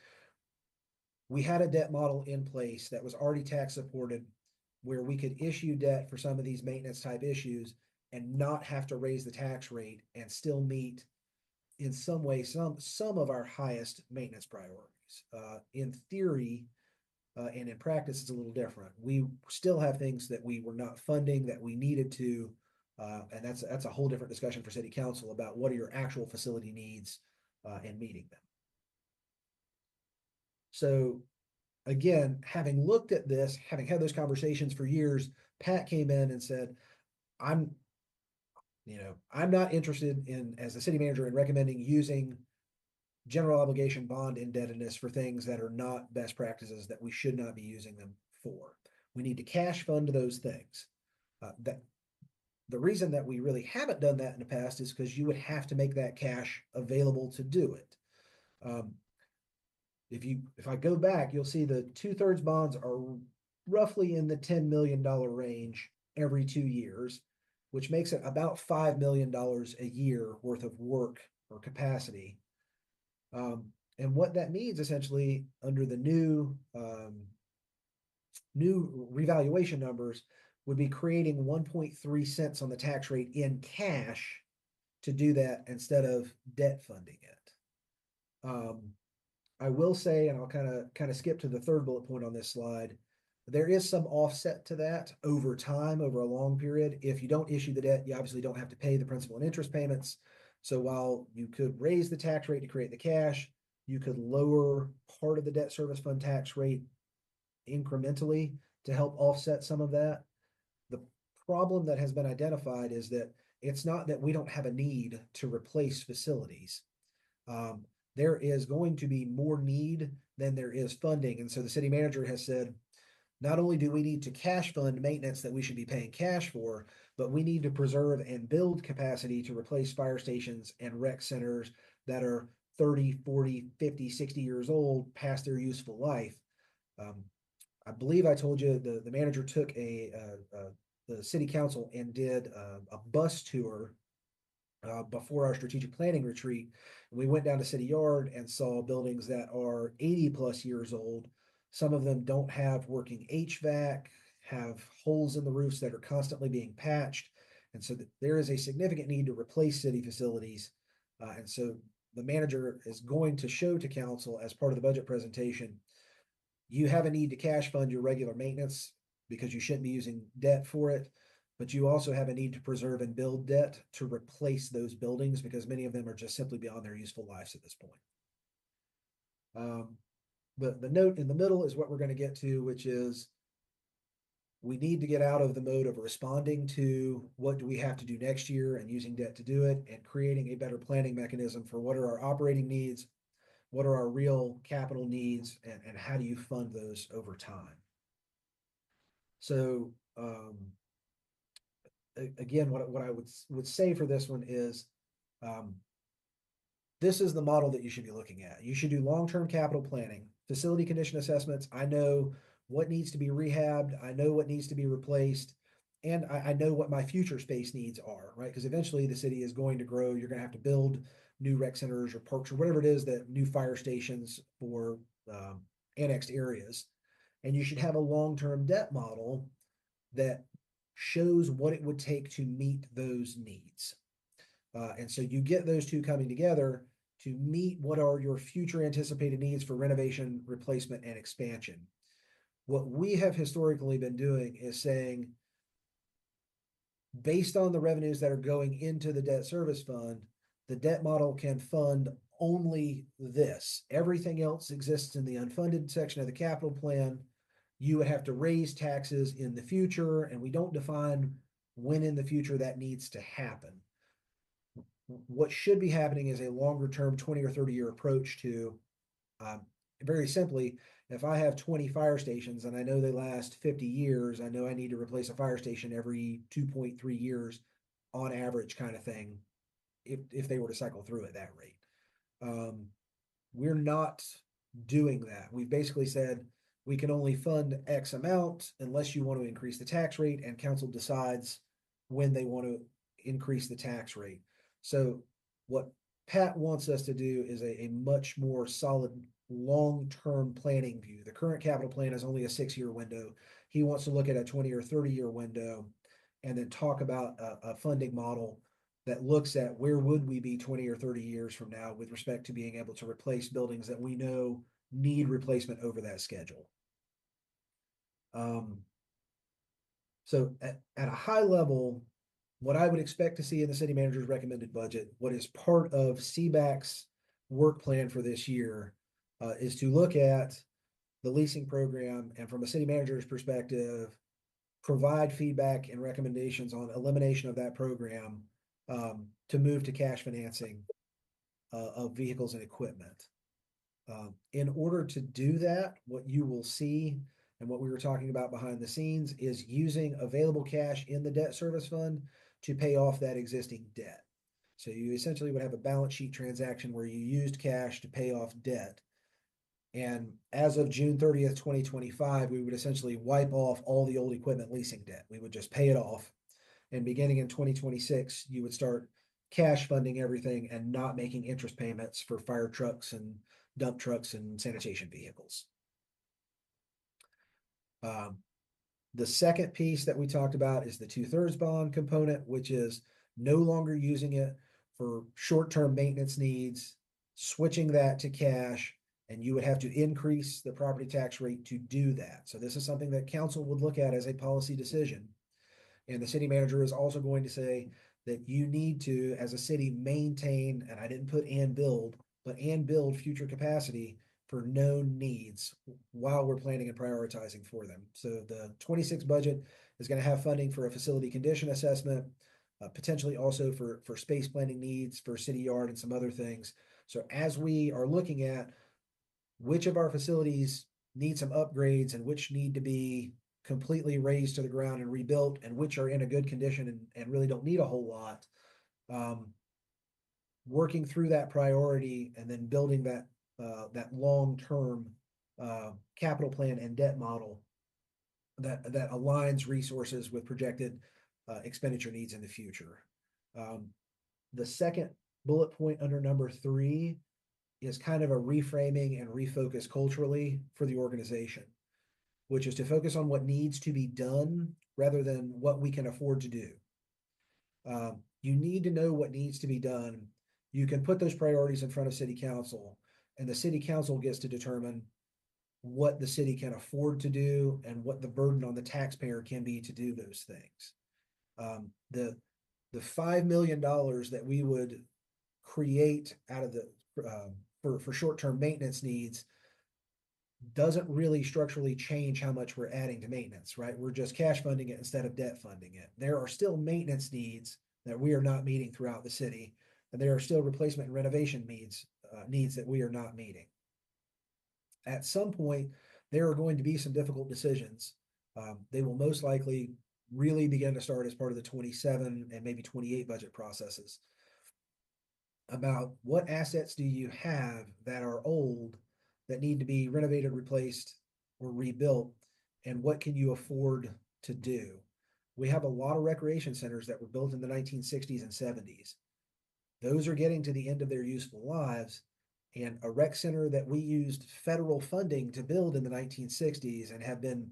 we had a debt model in place that was already tax supported, where we could issue debt for some of these maintenance type issues and not have to raise the tax rate and still meet in some way some of our highest maintenance priorities. In theory and in practice, it's a little different. We still have things that we were not funding that we needed to, and that's a whole different discussion for city council about what are your actual facility needs and meeting them. So again, having looked at this, having had those conversations for years, Pat came in and said, I'm not interested in, as a city manager, in recommending using general obligation bond indebtedness for things that are not best practices, that we should not be using them for. We need to cash fund those things. That the reason that we really haven't done that in the past is because you would have to make that cash available to do it. If I go back, you'll see the 2/3 bonds are roughly in the $10 million range every 2 years, which makes it about $5 million a year worth of work or capacity. And what that means essentially under the new revaluation numbers would be creating 1.3 cents on the tax rate in cash to do that instead of debt funding it. I will say, and I'll kind of skip to the third bullet point on this slide, there is some offset to that over time, over a long period. If you don't issue the debt, you obviously don't have to pay the principal and interest payments. So while you could raise the tax rate to create the cash, you could lower part of the debt service fund tax rate incrementally to help offset some of that. The problem that has been identified is that it's not that we don't have a need to replace facilities. There is going to be more need than there is funding. And so the city manager has said, not only do we need to cash fund maintenance that we should be paying cash for, but we need to preserve and build capacity to replace fire stations and rec centers that are 30, 40, 50, 60 years old past their useful life. I believe I told you the manager took the city council and did a bus tour before our strategic planning retreat. We went down to City Yard and saw buildings that are 80+ years old. Some of them don't have working HVAC, have holes in the roofs that are constantly being patched. And so there is a significant need to replace city facilities. And so the manager is going to show to council as part of the budget presentation, you have a need to cash fund your regular maintenance because you shouldn't be using debt for it. But you also have a need to preserve and build debt to replace those buildings because many of them are just simply beyond their useful lives at this point. The note in the middle is what we're going to get to, which is we need to get out of the mode of responding to what do we have to do next year and using debt to do it, and creating a better planning mechanism for what are our operating needs, what are our real capital needs, and how do you fund those over time. So again, what I would say for this one is, this is the model that you should be looking at. You should do long-term capital planning, facility condition assessments. I know what needs to be rehabbed. I know what needs to be replaced. And I know what my future space needs are, right? Because eventually the city is going to grow. You're going to have to build new rec centers or parks or whatever it is, that new fire stations for annexed areas. And you should have a long-term debt model that shows what it would take to meet those needs. And so you get those two coming together to meet what are your future anticipated needs for renovation, replacement, and expansion. What we have historically been doing is saying, based on the revenues that are going into the debt service fund, the debt model can fund only this. Everything else exists in the unfunded section of the capital plan. You would have to raise taxes in the future, and we don't define when in the future that needs to happen. What should be happening is a longer term 20 or 30-year approach to, very simply, if I have 20 fire stations and I know they last 50 years, I know I need to replace a fire station every 2.3 years on average, kind of thing, if they were to cycle through at that rate. We're not doing that. We've basically said we can only fund X amount unless you want to increase the tax rate, and council decides when they want to increase the tax rate. So what Pat wants us to do is a much more solid long-term planning view. The current capital plan is only a 6-year window. He wants to look at a 20 or 30-year window and then talk about a funding model that looks at where would we be 20 or 30 years from now with respect to being able to replace buildings that we know need replacement over that schedule. So at a high level, what I would expect to see in the city manager's recommended budget, what is part of CBAC's work plan for this year, is to look at the leasing program and, from a city manager's perspective, provide feedback and recommendations on elimination of that program, to move to cash financing of vehicles and equipment. In order to do that, what you will see and what we were talking about behind the scenes is using available cash in the debt service fund to pay off that existing debt. So you essentially would have a balance sheet transaction where you used cash to pay off debt. And as of June 30th, 2025, we would essentially wipe off all the old equipment leasing debt. We would just pay it off. And beginning in 2026, you would start cash funding everything and not making interest payments for fire trucks and dump trucks and sanitation vehicles. The second piece that we talked about is the 2/3 bond component, which is no longer using it for short-term maintenance needs, switching that to cash, and you would have to increase the property tax rate to do that. So this is something that council would look at as a policy decision. And the city manager is also going to say that you need to, as a city, maintain, and I didn't put and build, but and build future capacity for known needs while we're planning and prioritizing for them. So the 26 budget is going to have funding for a facility condition assessment, potentially also for space planning needs for city yard and some other things. So as we are looking at which of our facilities need some upgrades and which need to be completely razed to the ground and rebuilt, and which are in a good condition and really don't need a whole lot, working through that priority and then building that long-term capital plan and debt model that aligns resources with projected expenditure needs in the future. The second bullet point under number 3 is kind of a reframing and refocus culturally for the organization, which is to focus on what needs to be done rather than what we can afford to do. You need to know what needs to be done. You can put those priorities in front of city council, and the city council gets to determine what the city can afford to do and what the burden on the taxpayer can be to do those things. The $5 million that we would create out of the for short-term maintenance needs doesn't really structurally change how much we're adding to maintenance, right? We're just cash funding it instead of debt funding it. There are still maintenance needs that we are not meeting throughout the city, and there are still replacement and renovation needs that we are not meeting. At some point, there are going to be some difficult decisions. They will most likely really begin to start as part of the 27 and maybe 28 budget processes about what assets do you have that are old that need to be renovated, replaced, or rebuilt, and what can you afford to do? We have a lot of recreation centers that were built in the 1960s and 70s. Those are getting to the end of their useful lives. And a rec center that we used federal funding to build in the 1960s and have been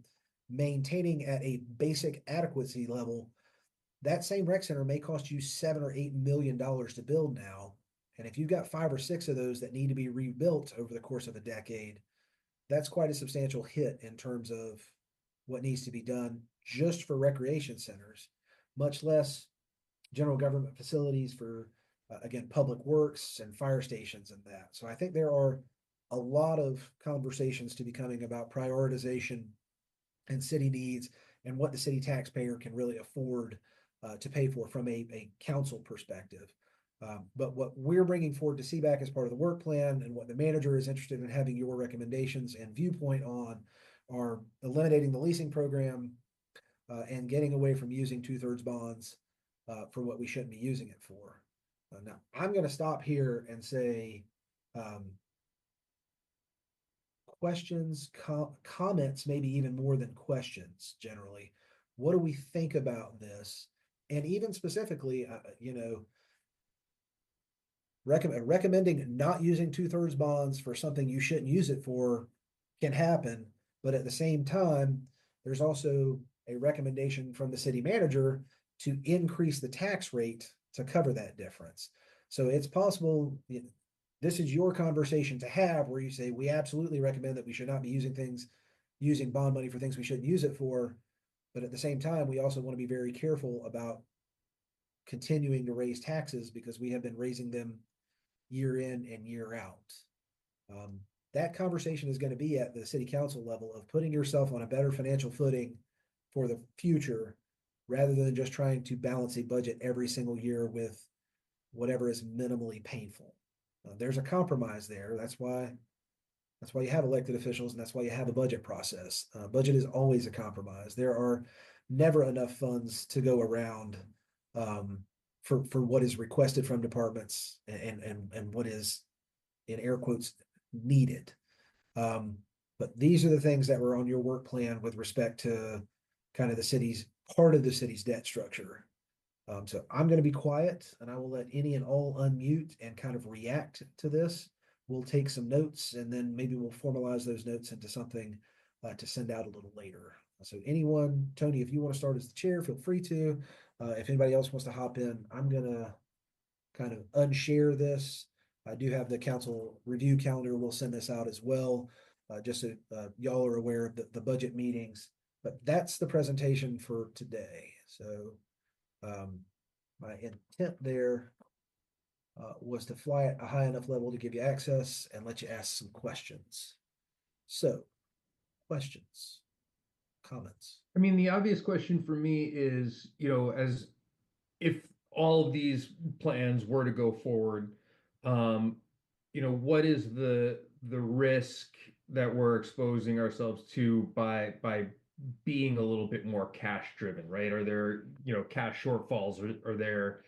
maintaining at a basic adequacy level, that same rec center may cost you $7 or $8 million to build now. And if you've got 5 or 6 of those that need to be rebuilt over the course of a decade, that's quite a substantial hit in terms of what needs to be done just for recreation centers, much less general government facilities for, again, public works and fire stations and that. So I think there are a lot of conversations to be coming about prioritization and city needs and what the city taxpayer can really afford to pay for from a council perspective. But what we're bringing forward to CBAC as part of the work plan and what the manager is interested in having your recommendations and viewpoint on are eliminating the leasing program and getting away from using 2/3 bonds for what we shouldn't be using it for. Now, I'm going to stop here and say questions, comments, maybe even more than questions generally. What do we think about this? And even specifically, recommending not using 2/3 bonds for something you shouldn't use it for can happen. But at the same time, there's also a recommendation from the city manager to increase the tax rate to cover that difference. So it's possible, this is your conversation to have where you say, we absolutely recommend that we should not be using bond money for things we shouldn't use it for. But at the same time, we also want to be very careful about continuing to raise taxes because we have been raising them year in and year out. That conversation is going to be at the city council level of putting yourself on a better financial footing for the future, rather than just trying to balance a budget every single year with whatever is minimally painful. There's a compromise there. That's why you have elected officials, and that's why you have a budget process. Budget is always a compromise. There are never enough funds to go around for what is requested from departments and what is, in air quotes, needed. But these are the things that were on your work plan with respect to kind of part of the city's debt structure. So I'm going to be quiet and I will let any and all unmute and kind of react to this. We'll take some notes and then maybe we'll formalize those notes into something to send out a little later. So anyone, Tony, if you want to start as the chair, feel free to. If anybody else wants to hop in, I'm going to kind of unshare this. I do have the council review calendar. We'll send this out as well, just so y'all are aware of the budget meetings. But that's the presentation for today. So my intent there was to fly at a high enough level to give you access and let you ask some questions. So, questions, comments? I mean, the obvious question for me is, as if all of these plans were to go forward, what is the risk that we're exposing ourselves to by being a little bit more cash driven, right? Are there, cash shortfalls? Are there,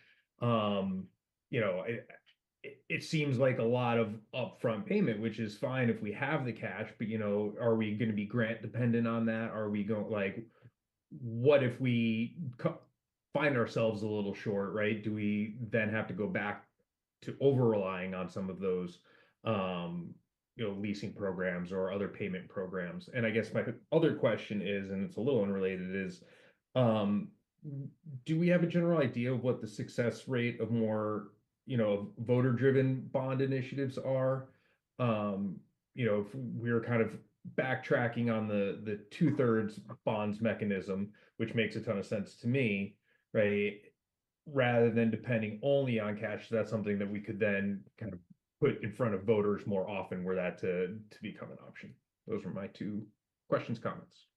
it seems like a lot of upfront payment, which is fine if we have the cash, but are we going to be grant dependent on that? Are we going what if we find ourselves a little short, right? Do we then have to go back to over relying on some of those, leasing programs or other payment programs? And I guess my other question is, and it's a little unrelated, is, do we have a general idea of what the success rate of more, voter driven bond initiatives are? If we're kind of backtracking on the 2/3 bonds mechanism, which makes a ton of sense to me, right? Rather than depending only on cash, that's something that we could then kind of put in front of voters more often, were that to become an option. Those are my two questions, comments.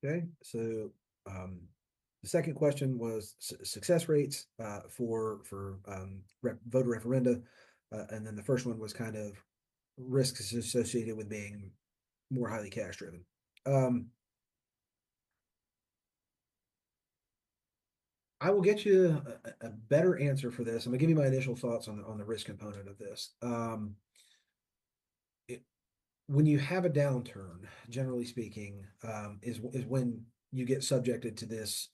Okay, so the second question was success rates for voter referenda, and then the first one was kind of risks associated with being more highly cash driven. I will get you a better answer for this. I'm gonna give you my initial thoughts on the risk component of this. When you have a downturn, generally speaking, is when you get subjected to this.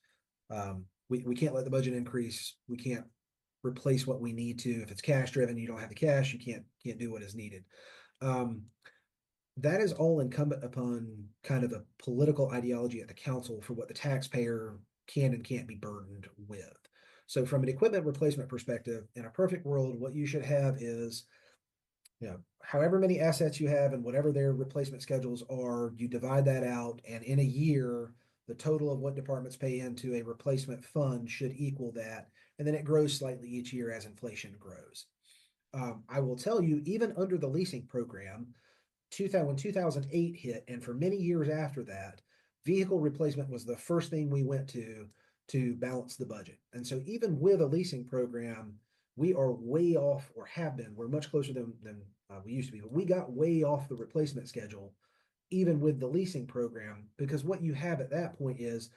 We can't let the budget increase. We can't replace what we need to. If it's cash driven, you don't have the cash, you can't do what is needed. That is all incumbent upon kind of a political ideology at the council for what the taxpayer can and can't be burdened with. So from an equipment replacement perspective, in a perfect world, what you should have is, however many assets you have and whatever their replacement schedules are, you divide that out, and in a year, the total of what departments pay into a replacement fund should equal that, and then it grows slightly each year as inflation grows. I will tell you, even under the leasing program, when 2008 hit, and for many years after that, vehicle replacement was the first thing we went to balance the budget. And so even with a leasing program, we are way off, or have been. We're much closer than we used to be, but we got way off the replacement schedule, even with the leasing program, because what you have at that point is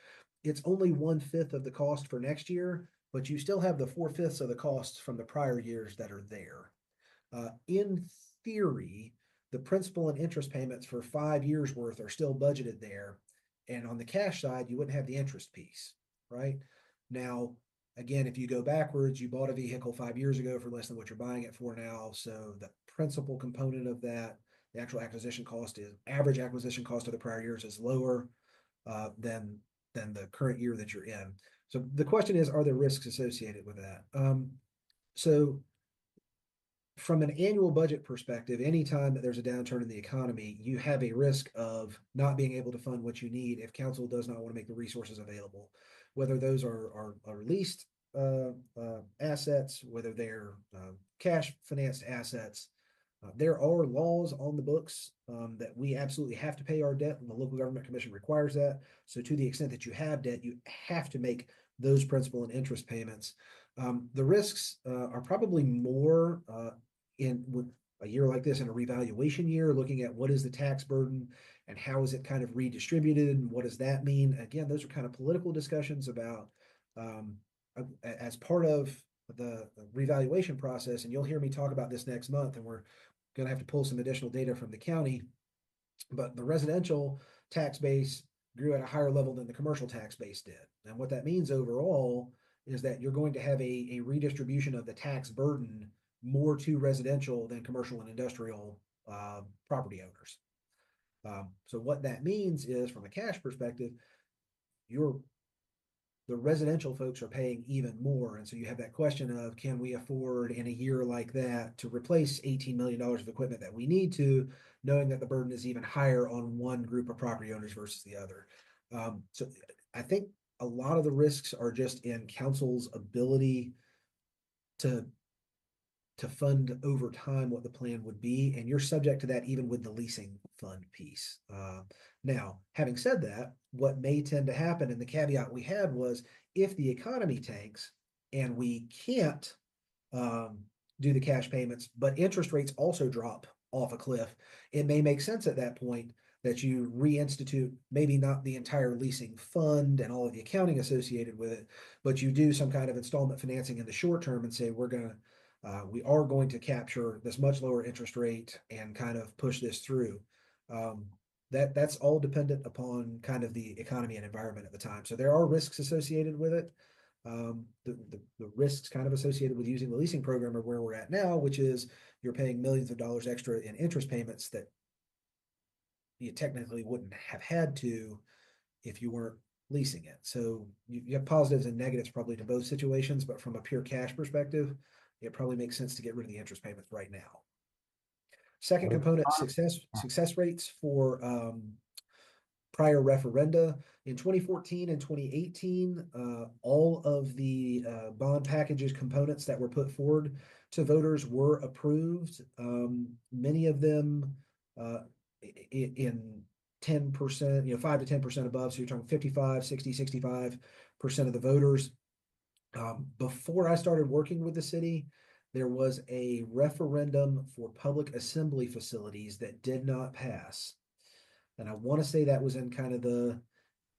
it's only 1/5 of the cost for next year, but you still have the 4/5 of the costs from the prior years that are there. In theory, the principal and interest payments for 5 years worth are still budgeted there. And on the cash side, you wouldn't have the interest piece, right? Now, again, if you go backwards, you bought a vehicle 5 years ago for less than what you're buying it for now. So the principal component of that, the actual acquisition cost, is average acquisition cost of the prior years is lower than the current year that you're in. So the question is, are there risks associated with that? So from an annual budget perspective, anytime that there's a downturn in the economy, you have a risk of not being able to fund what you need if council does not want to make the resources available, whether those are leased assets, whether they're cash financed assets. There are laws on the books that we absolutely have to pay our debt, and the local government commission requires that. So to the extent that you have debt, you have to make those principal and interest payments. The risks are probably more in a year like this, in a revaluation year, looking at what is the tax burden and how is it kind of redistributed and what does that mean. Again, those are kind of political discussions about as part of the revaluation process, and you'll hear me talk about this next month, and we're going to have to pull some additional data from the county. But the residential tax base grew at a higher level than the commercial tax base did. And what that means overall is that you're going to have a redistribution of the tax burden more to residential than commercial and industrial property owners. So what that means is, from a cash perspective, the residential folks are paying even more. And so you have that question of, can we afford in a year like that to replace $18 million of equipment that we need to, knowing that the burden is even higher on one group of property owners versus the other. So I think a lot of the risks are just in council's ability to fund over time what the plan would be, and you're subject to that even with the leasing fund piece. Now, having said that, what may tend to happen, and the caveat we had was, if the economy tanks and we can't do the cash payments, but interest rates also drop off a cliff, it may make sense at that point that you reinstitute maybe not the entire leasing fund and all of the accounting associated with it, but you do some kind of installment financing in the short term and say, we are going to capture this much lower interest rate and kind of push this through. That's all dependent upon kind of the economy and environment at the time. So there are risks associated with it. The risks kind of associated with using the leasing program are where we're at now, which is you're paying millions of dollars extra in interest payments that you technically wouldn't have had to if you weren't leasing it. So you have positives and negatives probably to both situations, but from a pure cash perspective, it probably makes sense to get rid of the interest payments right now. Second component, success rates for prior referenda. In 2014 and 2018, all of the bond packages components that were put forward to voters were approved. Many of them in 10%, 5 to 10% above. So you're talking 55, 60, 65% of the voters. Before I started working with the city, there was a referendum for public assembly facilities that did not pass. And I want to say that was in kind of the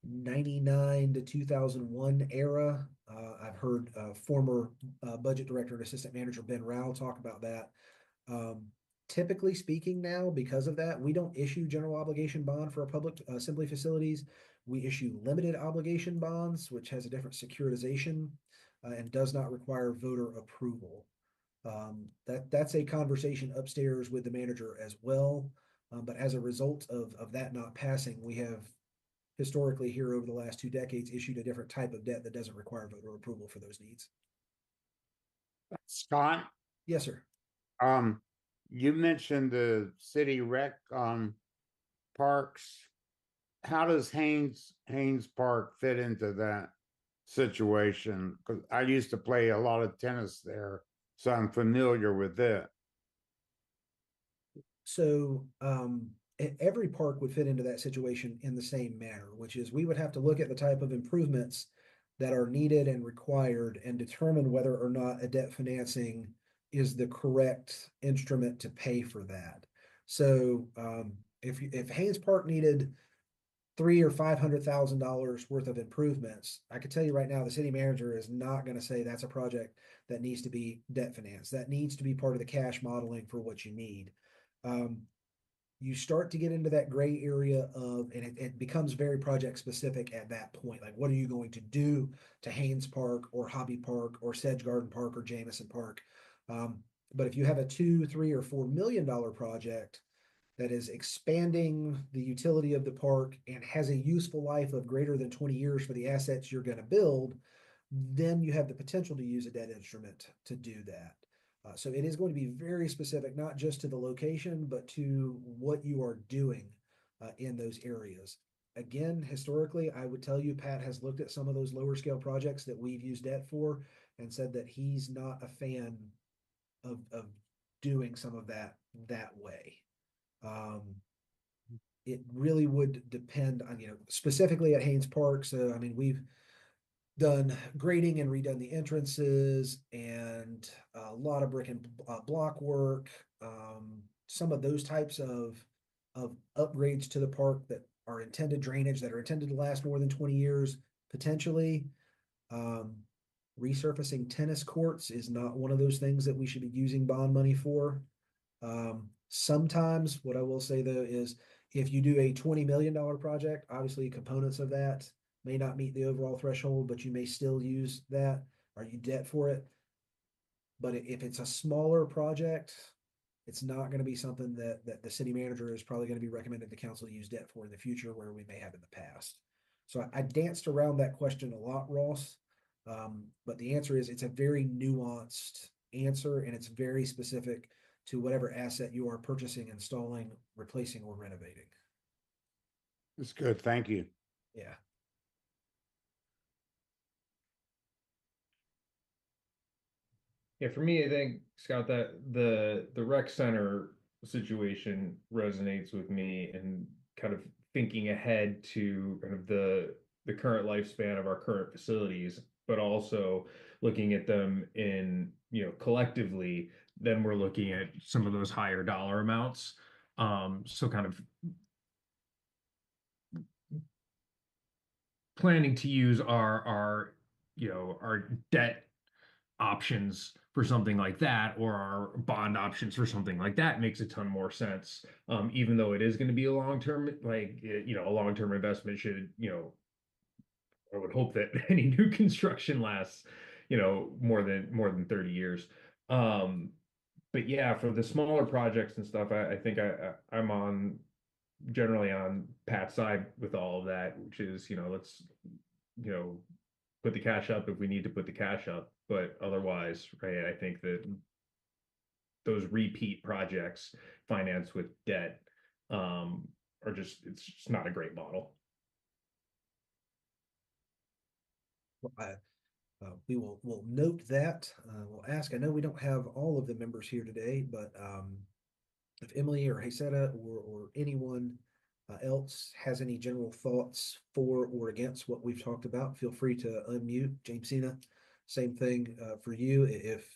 99 to 2001 era. I've heard former budget director and assistant manager Ben Rao talk about that. Typically speaking now, because of that, we don't issue general obligation bond for our public assembly facilities. We issue limited obligation bonds, which has a different securitization and does not require voter approval. That's a conversation upstairs with the manager as well. But as a result of that not passing, we have historically here over the last 2 decades issued a different type of debt that doesn't require voter approval for those needs. Scott, Yes, sir. you mentioned the city rec parks. How does Haynes Park fit into that situation? Because I used to play a lot of tennis there, so I'm familiar with it. So every park would fit into that situation in the same manner, which is we would have to look at the type of improvements that are needed and required and determine whether or not a debt financing is the correct instrument to pay for that. So if Haynes Park needed $300,000 or $500,000 worth of improvements, I could tell you right now, the city manager is not going to say that's a project that needs to be debt financed. That needs to be part of the cash modeling for what you need. You start to get into that gray area of, and it becomes very project specific at that point. Like, what are you going to do to Haynes Park or Hobby Park or Sedge Garden Park or Jamison Park? But if you have a $2, $3, or $4 million project that is expanding the utility of the park and has a useful life of greater than 20 years for the assets you're going to build, then you have the potential to use a debt instrument to do that. So it is going to be very specific, not just to the location, but to what you are doing in those areas. Again, historically, I would tell you, Pat has looked at some of those lower scale projects that we've used debt for and said that he's not a fan of doing some of that way. It really would depend on, specifically at Haynes Park. So, I mean, we've done grading and redone the entrances and a lot of brick and block work. Some of those types of upgrades to the park that are intended drainage that are intended to last more than 20 years, potentially. Resurfacing tennis courts is not one of those things that we should be using bond money for. Sometimes what I will say though is if you do a $20 million project, obviously components of that may not meet the overall threshold, but you may still use that. Are you debt for it? But if it's a smaller project, it's not going to be something that the city manager is probably going to be recommending the council to use debt for in the future, where we may have in the past. So I danced around that question a lot, Ross. But the answer is it's a very nuanced answer, and it's very specific to whatever asset you are purchasing, installing, replacing, or renovating. It's good. Thank you. Yeah. Yeah, for me, I think, Scott, that the rec center situation resonates with me, and kind of thinking ahead to kind of the current lifespan of our current facilities, but also looking at them in, collectively, then we're looking at some of those higher dollar amounts. So kind of planning to use our debt options for something like that, or our bond options for something like that, makes a ton more sense. Even though it is going to be a long-term, a long-term investment should, I would hope that any new construction lasts, more than 30 years. But yeah, for the smaller projects and stuff, I think I'm generally on Pat's side with all of that, which is, let's, put the cash up if we need to put the cash up. But otherwise, right, I think that those repeat projects financed with debt it's just not a great model. We'll note that. We'll ask. I know we don't have all of the members here today, but if Emily or Haysetta or anyone else has any general thoughts for or against what we've talked about, feel free to unmute. Jamesina, same thing for you. If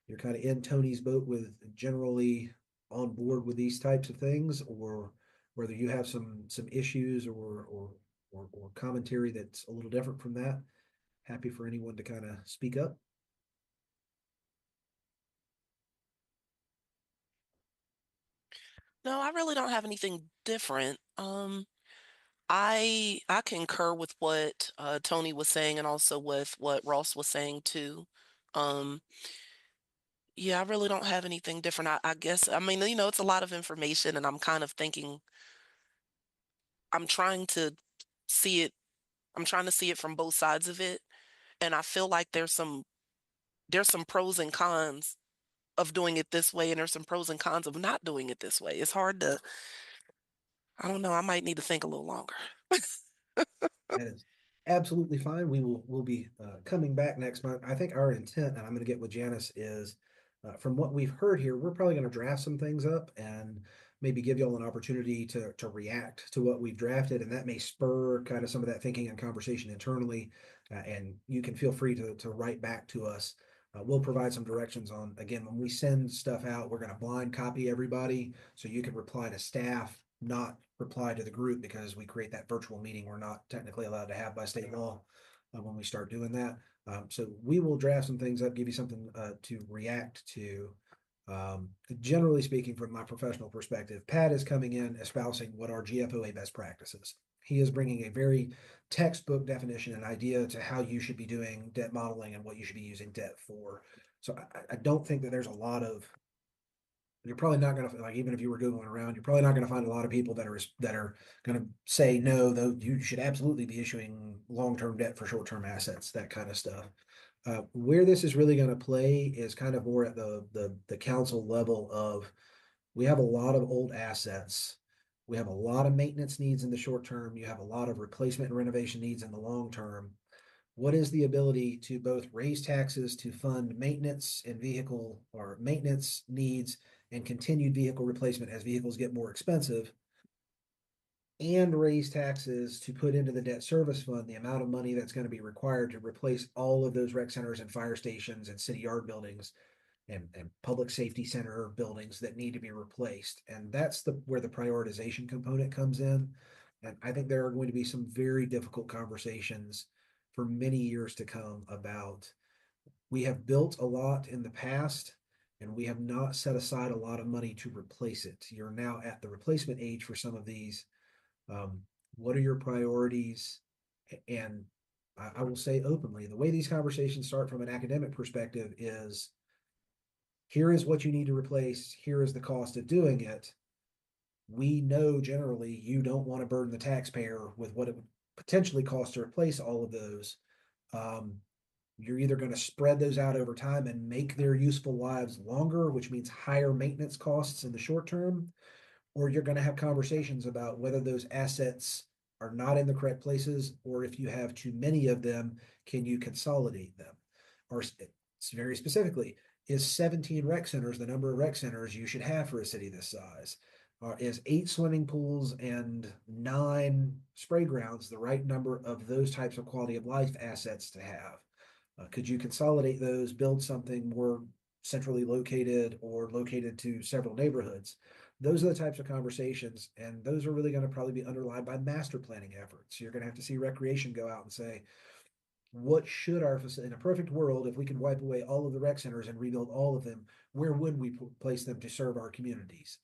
you're kind of in Tony's boat with generally on board with these types of things, or whether you have some issues or or commentary that's a little different from that, happy for anyone to kind of speak up. No, I really don't have anything different. I concur with what Tony was saying and also with what Ross was saying too. Um, yeah, I really don't have anything different. I guess I mean, it's a lot of information and I'm kind of thinking I'm trying to see it I'm trying to see it from both sides of it. And I feel like there's some pros and cons of doing it this way, and there's some pros and cons of not doing it this way. It's hard to I don't know, I might need to think a little longer. That is absolutely fine. We'll be coming back next month. I think our intent, and I'm going to get with Janice, is from what we've heard here, we're probably going to draft some things up and maybe give y'all an opportunity to react to what we've drafted, and that may spur kind of some of that thinking and conversation internally. And you can feel free to write back to us. We'll provide some directions on, again, when we send stuff out, we're going to blind copy everybody so you can reply to staff, not reply to the group, because we create that virtual meeting we're not technically allowed to have by state law when we start doing that. So we will draft some things up, give you something to react to. Generally speaking, from my professional perspective, Pat is coming in espousing what our GFOA best practices. He is bringing a very textbook definition and idea to how you should be doing debt modeling and what you should be using debt for. So I don't think that there's a lot of, you're probably not going to, like, even if you were Googling around, you're probably not going to find a lot of people that are going to say, no, though you should absolutely be issuing long-term debt for short-term assets, that kind of stuff. Where this is really going to play is kind of more at the council level of, we have a lot of old assets. We have a lot of maintenance needs in the short term. You have a lot of replacement and renovation needs in the long term. What is the ability to both raise taxes to fund maintenance and vehicle or maintenance needs and continued vehicle replacement as vehicles get more expensive, and raise taxes to put into the debt service fund the amount of money that's going to be required to replace all of those rec centers and fire stations and city yard buildings and public safety center buildings that need to be replaced. And that's where the prioritization component comes in. And I think there are going to be some very difficult conversations for many years to come about, we have built a lot in the past and we have not set aside a lot of money to replace it. You're now at the replacement age for some of these. What are your priorities? And I will say openly, the way these conversations start from an academic perspective is, here is what you need to replace. Here is the cost of doing it. We know generally you don't want to burden the taxpayer with what it would potentially cost to replace all of those. You're either going to spread those out over time and make their useful lives longer, which means higher maintenance costs in the short term, or you're going to have conversations about whether those assets are not in the correct places, or if you have too many of them, can you consolidate them? Or very specifically, is 17 rec centers the number of rec centers you should have for a city this size? Is 8 swimming pools and 9 spray grounds the right number of those types of quality of life assets to have? Could you consolidate those, build something more centrally located or located to several neighborhoods? Those are the types of conversations, and those are really going to probably be underlined by master planning efforts. You're going to have to see recreation go out and say, what should our facility, in a perfect world, if we could wipe away all of the rec centers and rebuild all of them, where would we place them to serve our communities?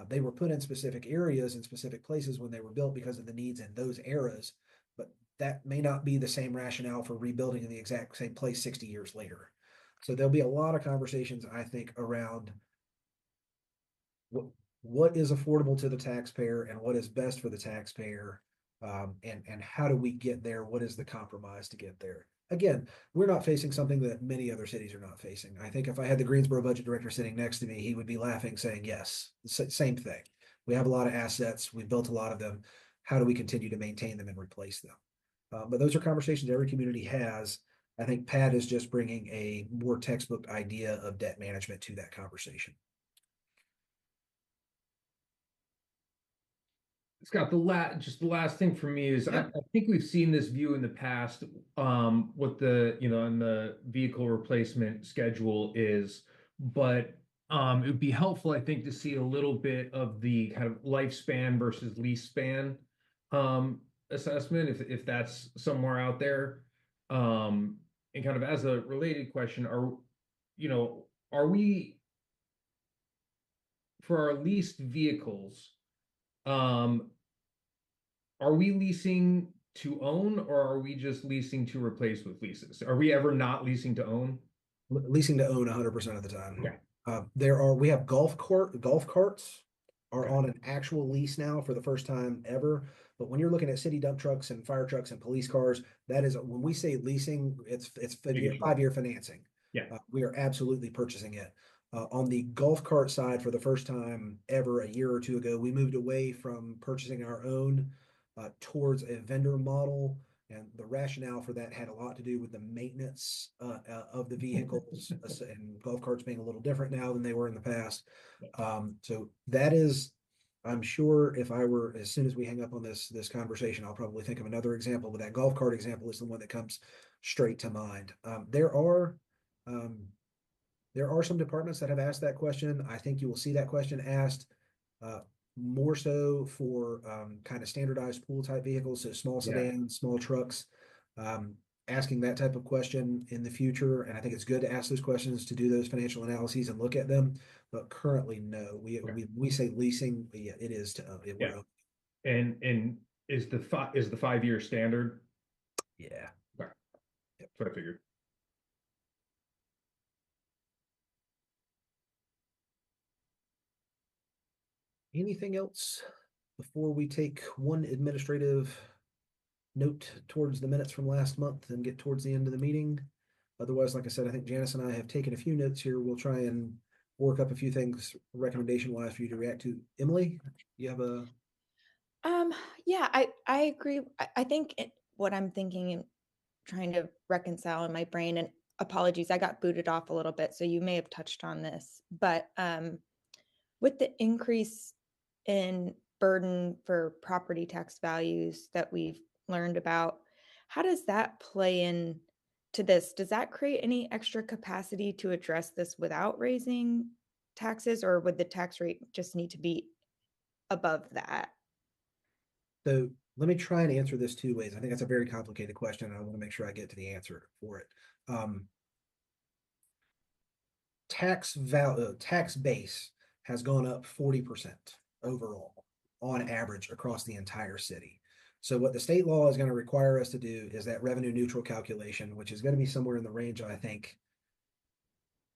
They were put in specific areas and specific places when they were built because of the needs in those eras, but that may not be the same rationale for rebuilding in the exact same place 60 years later. So there'll be a lot of conversations, I think, around what is affordable to the taxpayer and what is best for the taxpayer, and how do we get there? What is the compromise to get there? Again, we're not facing something that many other cities are not facing. I think if I had the Greensboro budget director sitting next to me, he would be laughing, saying, yes, same thing. We have a lot of assets. We've built a lot of them. How do we continue to maintain them and replace them? But those are conversations every community has. I think Pat is just bringing a more textbook idea of debt management to that conversation. Scott, the last thing for me is, Yeah. I think we've seen this view in the past, what the, in the vehicle replacement schedule is, but it would be helpful, I think, to see a little bit of the kind of lifespan versus lease span assessment, if that's somewhere out there. And kind of as a related question, are we for our leased vehicles, are we leasing to own or are we just leasing to replace with leases? Are we ever not leasing to own? Leasing to own 100% of the time. Okay. We have golf carts are Okay. on an actual lease now for the first time ever. But when you're looking at city dump trucks and fire trucks and police cars, that is, when we say leasing, it's Making sure. 5-year financing. Yeah. We are absolutely purchasing it. On the golf cart side, for the first time ever, a year or two ago, we moved away from purchasing our own towards a vendor model. And the rationale for that had a lot to do with the maintenance of the vehicles and golf carts being a little different now than they were in the past. So that is, I'm sure if I were, as soon as we hang up on this conversation, I'll probably think of another example, but that golf cart example is the one that comes straight to mind. There are some departments that have asked that question. I think you will see that question asked more so for kind of standardized pool type vehicles, so small sedans, small trucks, asking that type of question in the future. And I think it's good to ask those questions to do those financial analyses and look at them. But currently, no, we say leasing, yeah, it is to own. And is the 5-year standard? Yeah. Okay. That's what I figured. Anything else before we take one administrative note towards the minutes from last month and get towards the end of the meeting? Otherwise, like I said, I think Janice and I have taken a few notes here. We'll try and work up a few things recommendation wise for you to react to. Emily, you have a Yeah, I agree. I think what I'm thinking and trying to reconcile in my brain, and apologies, I got booted off a little bit, so you may have touched on this, but with the increase in burden for property tax values that we've learned about, how does that play in to this? Does that create any extra capacity to address this without raising taxes, or would the tax rate just need to be above that? So let me try and answer this two ways. I think that's a very complicated question, and I want to make sure I get to the answer for it. Tax base has gone up 40% overall on average across the entire city. So what the state law is going to require us to do is that revenue neutral calculation, which is going to be somewhere in the range of, I think,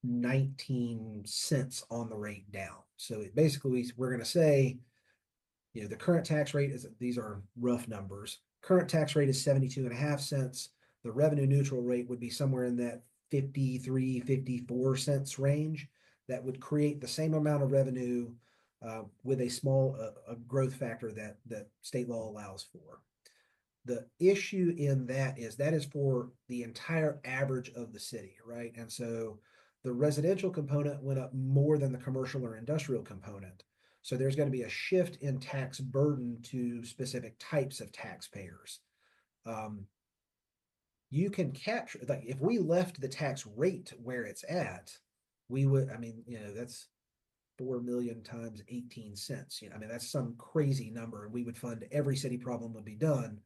19 cents on the rate down. So basically we're going to say, the current tax rate is, these are rough numbers. Current tax rate is 72.5 cents. The revenue neutral rate would be somewhere in that 53, 54 cents range. That would create the same amount of revenue with a small growth factor that state law allows for. The issue in that is for the entire average of the city, right? And so the residential component went up more than the commercial or industrial component. So there's going to be a shift in tax burden to specific types of taxpayers. You can capture, like, if we left the tax rate where it's at, we would, that's 4 million times 18 cents. That's some crazy number. We would fund every city problem would be done,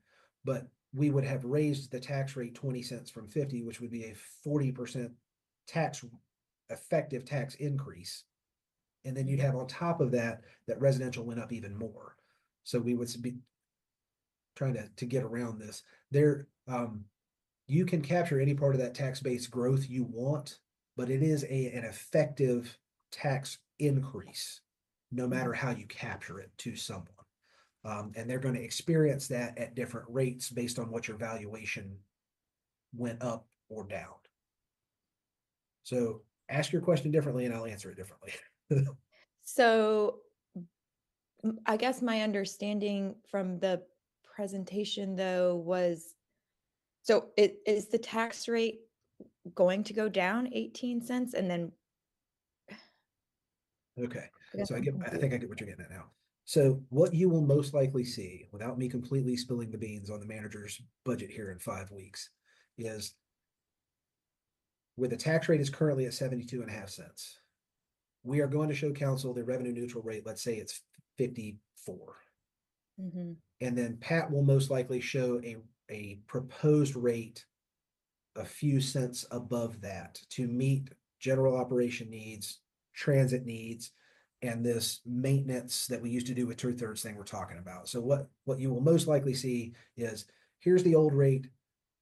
but we would have raised the tax rate 20 cents from 50, which would be a 40% effective tax increase. And then you'd have on top of that residential went up even more. So we would be trying to get around this. You can capture any part of that tax base growth you want, but it is an effective tax increase, no matter how you capture it to someone. And they're going to experience that at different rates based on what your valuation went up or down. So ask your question differently and I'll answer it differently. So I guess my understanding from the presentation though was, so is the tax rate going to go down 18 cents and then? Okay, so I think I get what you're getting at now. So what you will most likely see, without me completely spilling the beans on the manager's budget here in 5 weeks, is where the tax rate is currently at 72.5 cents. We are going to show council the revenue neutral rate. Let's say it's 54. Mhm. And then Pat will most likely show a proposed rate a few cents above that to meet general operation needs, transit needs, and this maintenance that we used to do with 2/3 thing we're talking about. So what you will most likely see is, here's the old rate.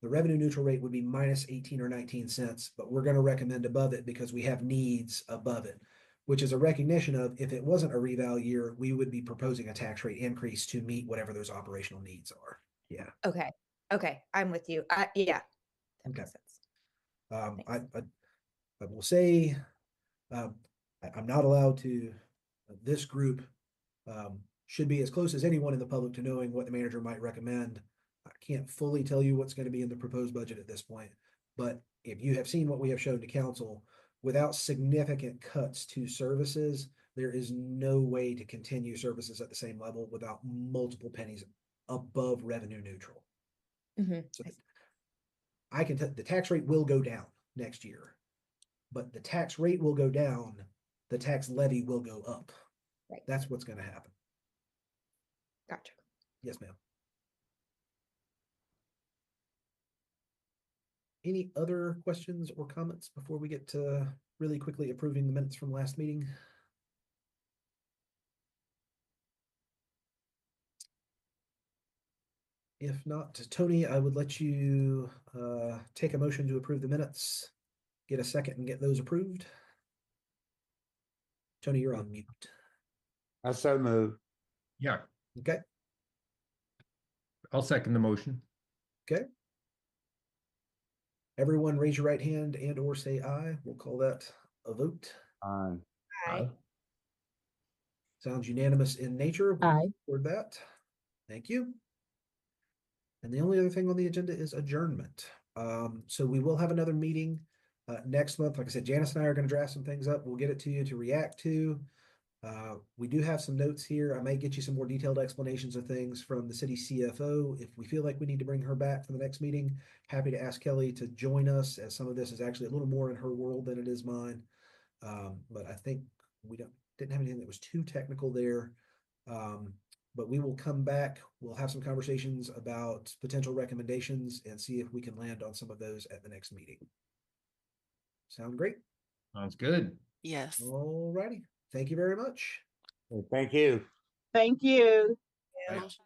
The revenue neutral rate would be minus 18 or 19 cents, but we're going to recommend above it because we have needs above it, which is a recognition of, if it wasn't a reval year, we would be proposing a tax rate increase to meet whatever those operational needs are. Yeah. Okay. Okay. I'm with you. Yeah. That Okay. makes sense. I will say, I'm not allowed to, this group should be as close as anyone in the public to knowing what the manager might recommend. I can't fully tell you what's going to be in the proposed budget at this point, but if you have seen what we have shown to council, without significant cuts to services, there is no way to continue services at the same level without multiple pennies above revenue neutral. So I can tell the tax rate will go down next year, but the tax rate will go down, the tax levy will go up. Right. That's what's going to happen. Gotcha. Yes, ma'am. Any other questions or comments before we get to really quickly approving the minutes from last meeting? If not, Tony, I would let you take a motion to approve the minutes, get a second and get those approved. Tony, you're on mute. I so move. Yeah, Okay, I'll second the motion. okay. Everyone raise your right hand and or say aye. We'll call that a vote. Aye. Aye. Sounds unanimous in nature. We'll Aye. record that. Thank you. And the only other thing on the agenda is adjournment. So we will have another meeting next month. Like I said, Janice and I are going to draft some things up. We'll get it to you to react to. We do have some notes here. I may get you some more detailed explanations of things from the city CFO. If we feel like we need to bring her back for the next meeting, happy to ask Kelly to join us, as some of this is actually a little more in her world than it is mine. But I think we didn't have anything that was too technical there. But we will come back. We'll have some conversations about potential recommendations and see if we can land on some of those at the next meeting. Sound great? Sounds good. Yes. All righty. Thank you very much. Thank you. Thank you. Right. Motion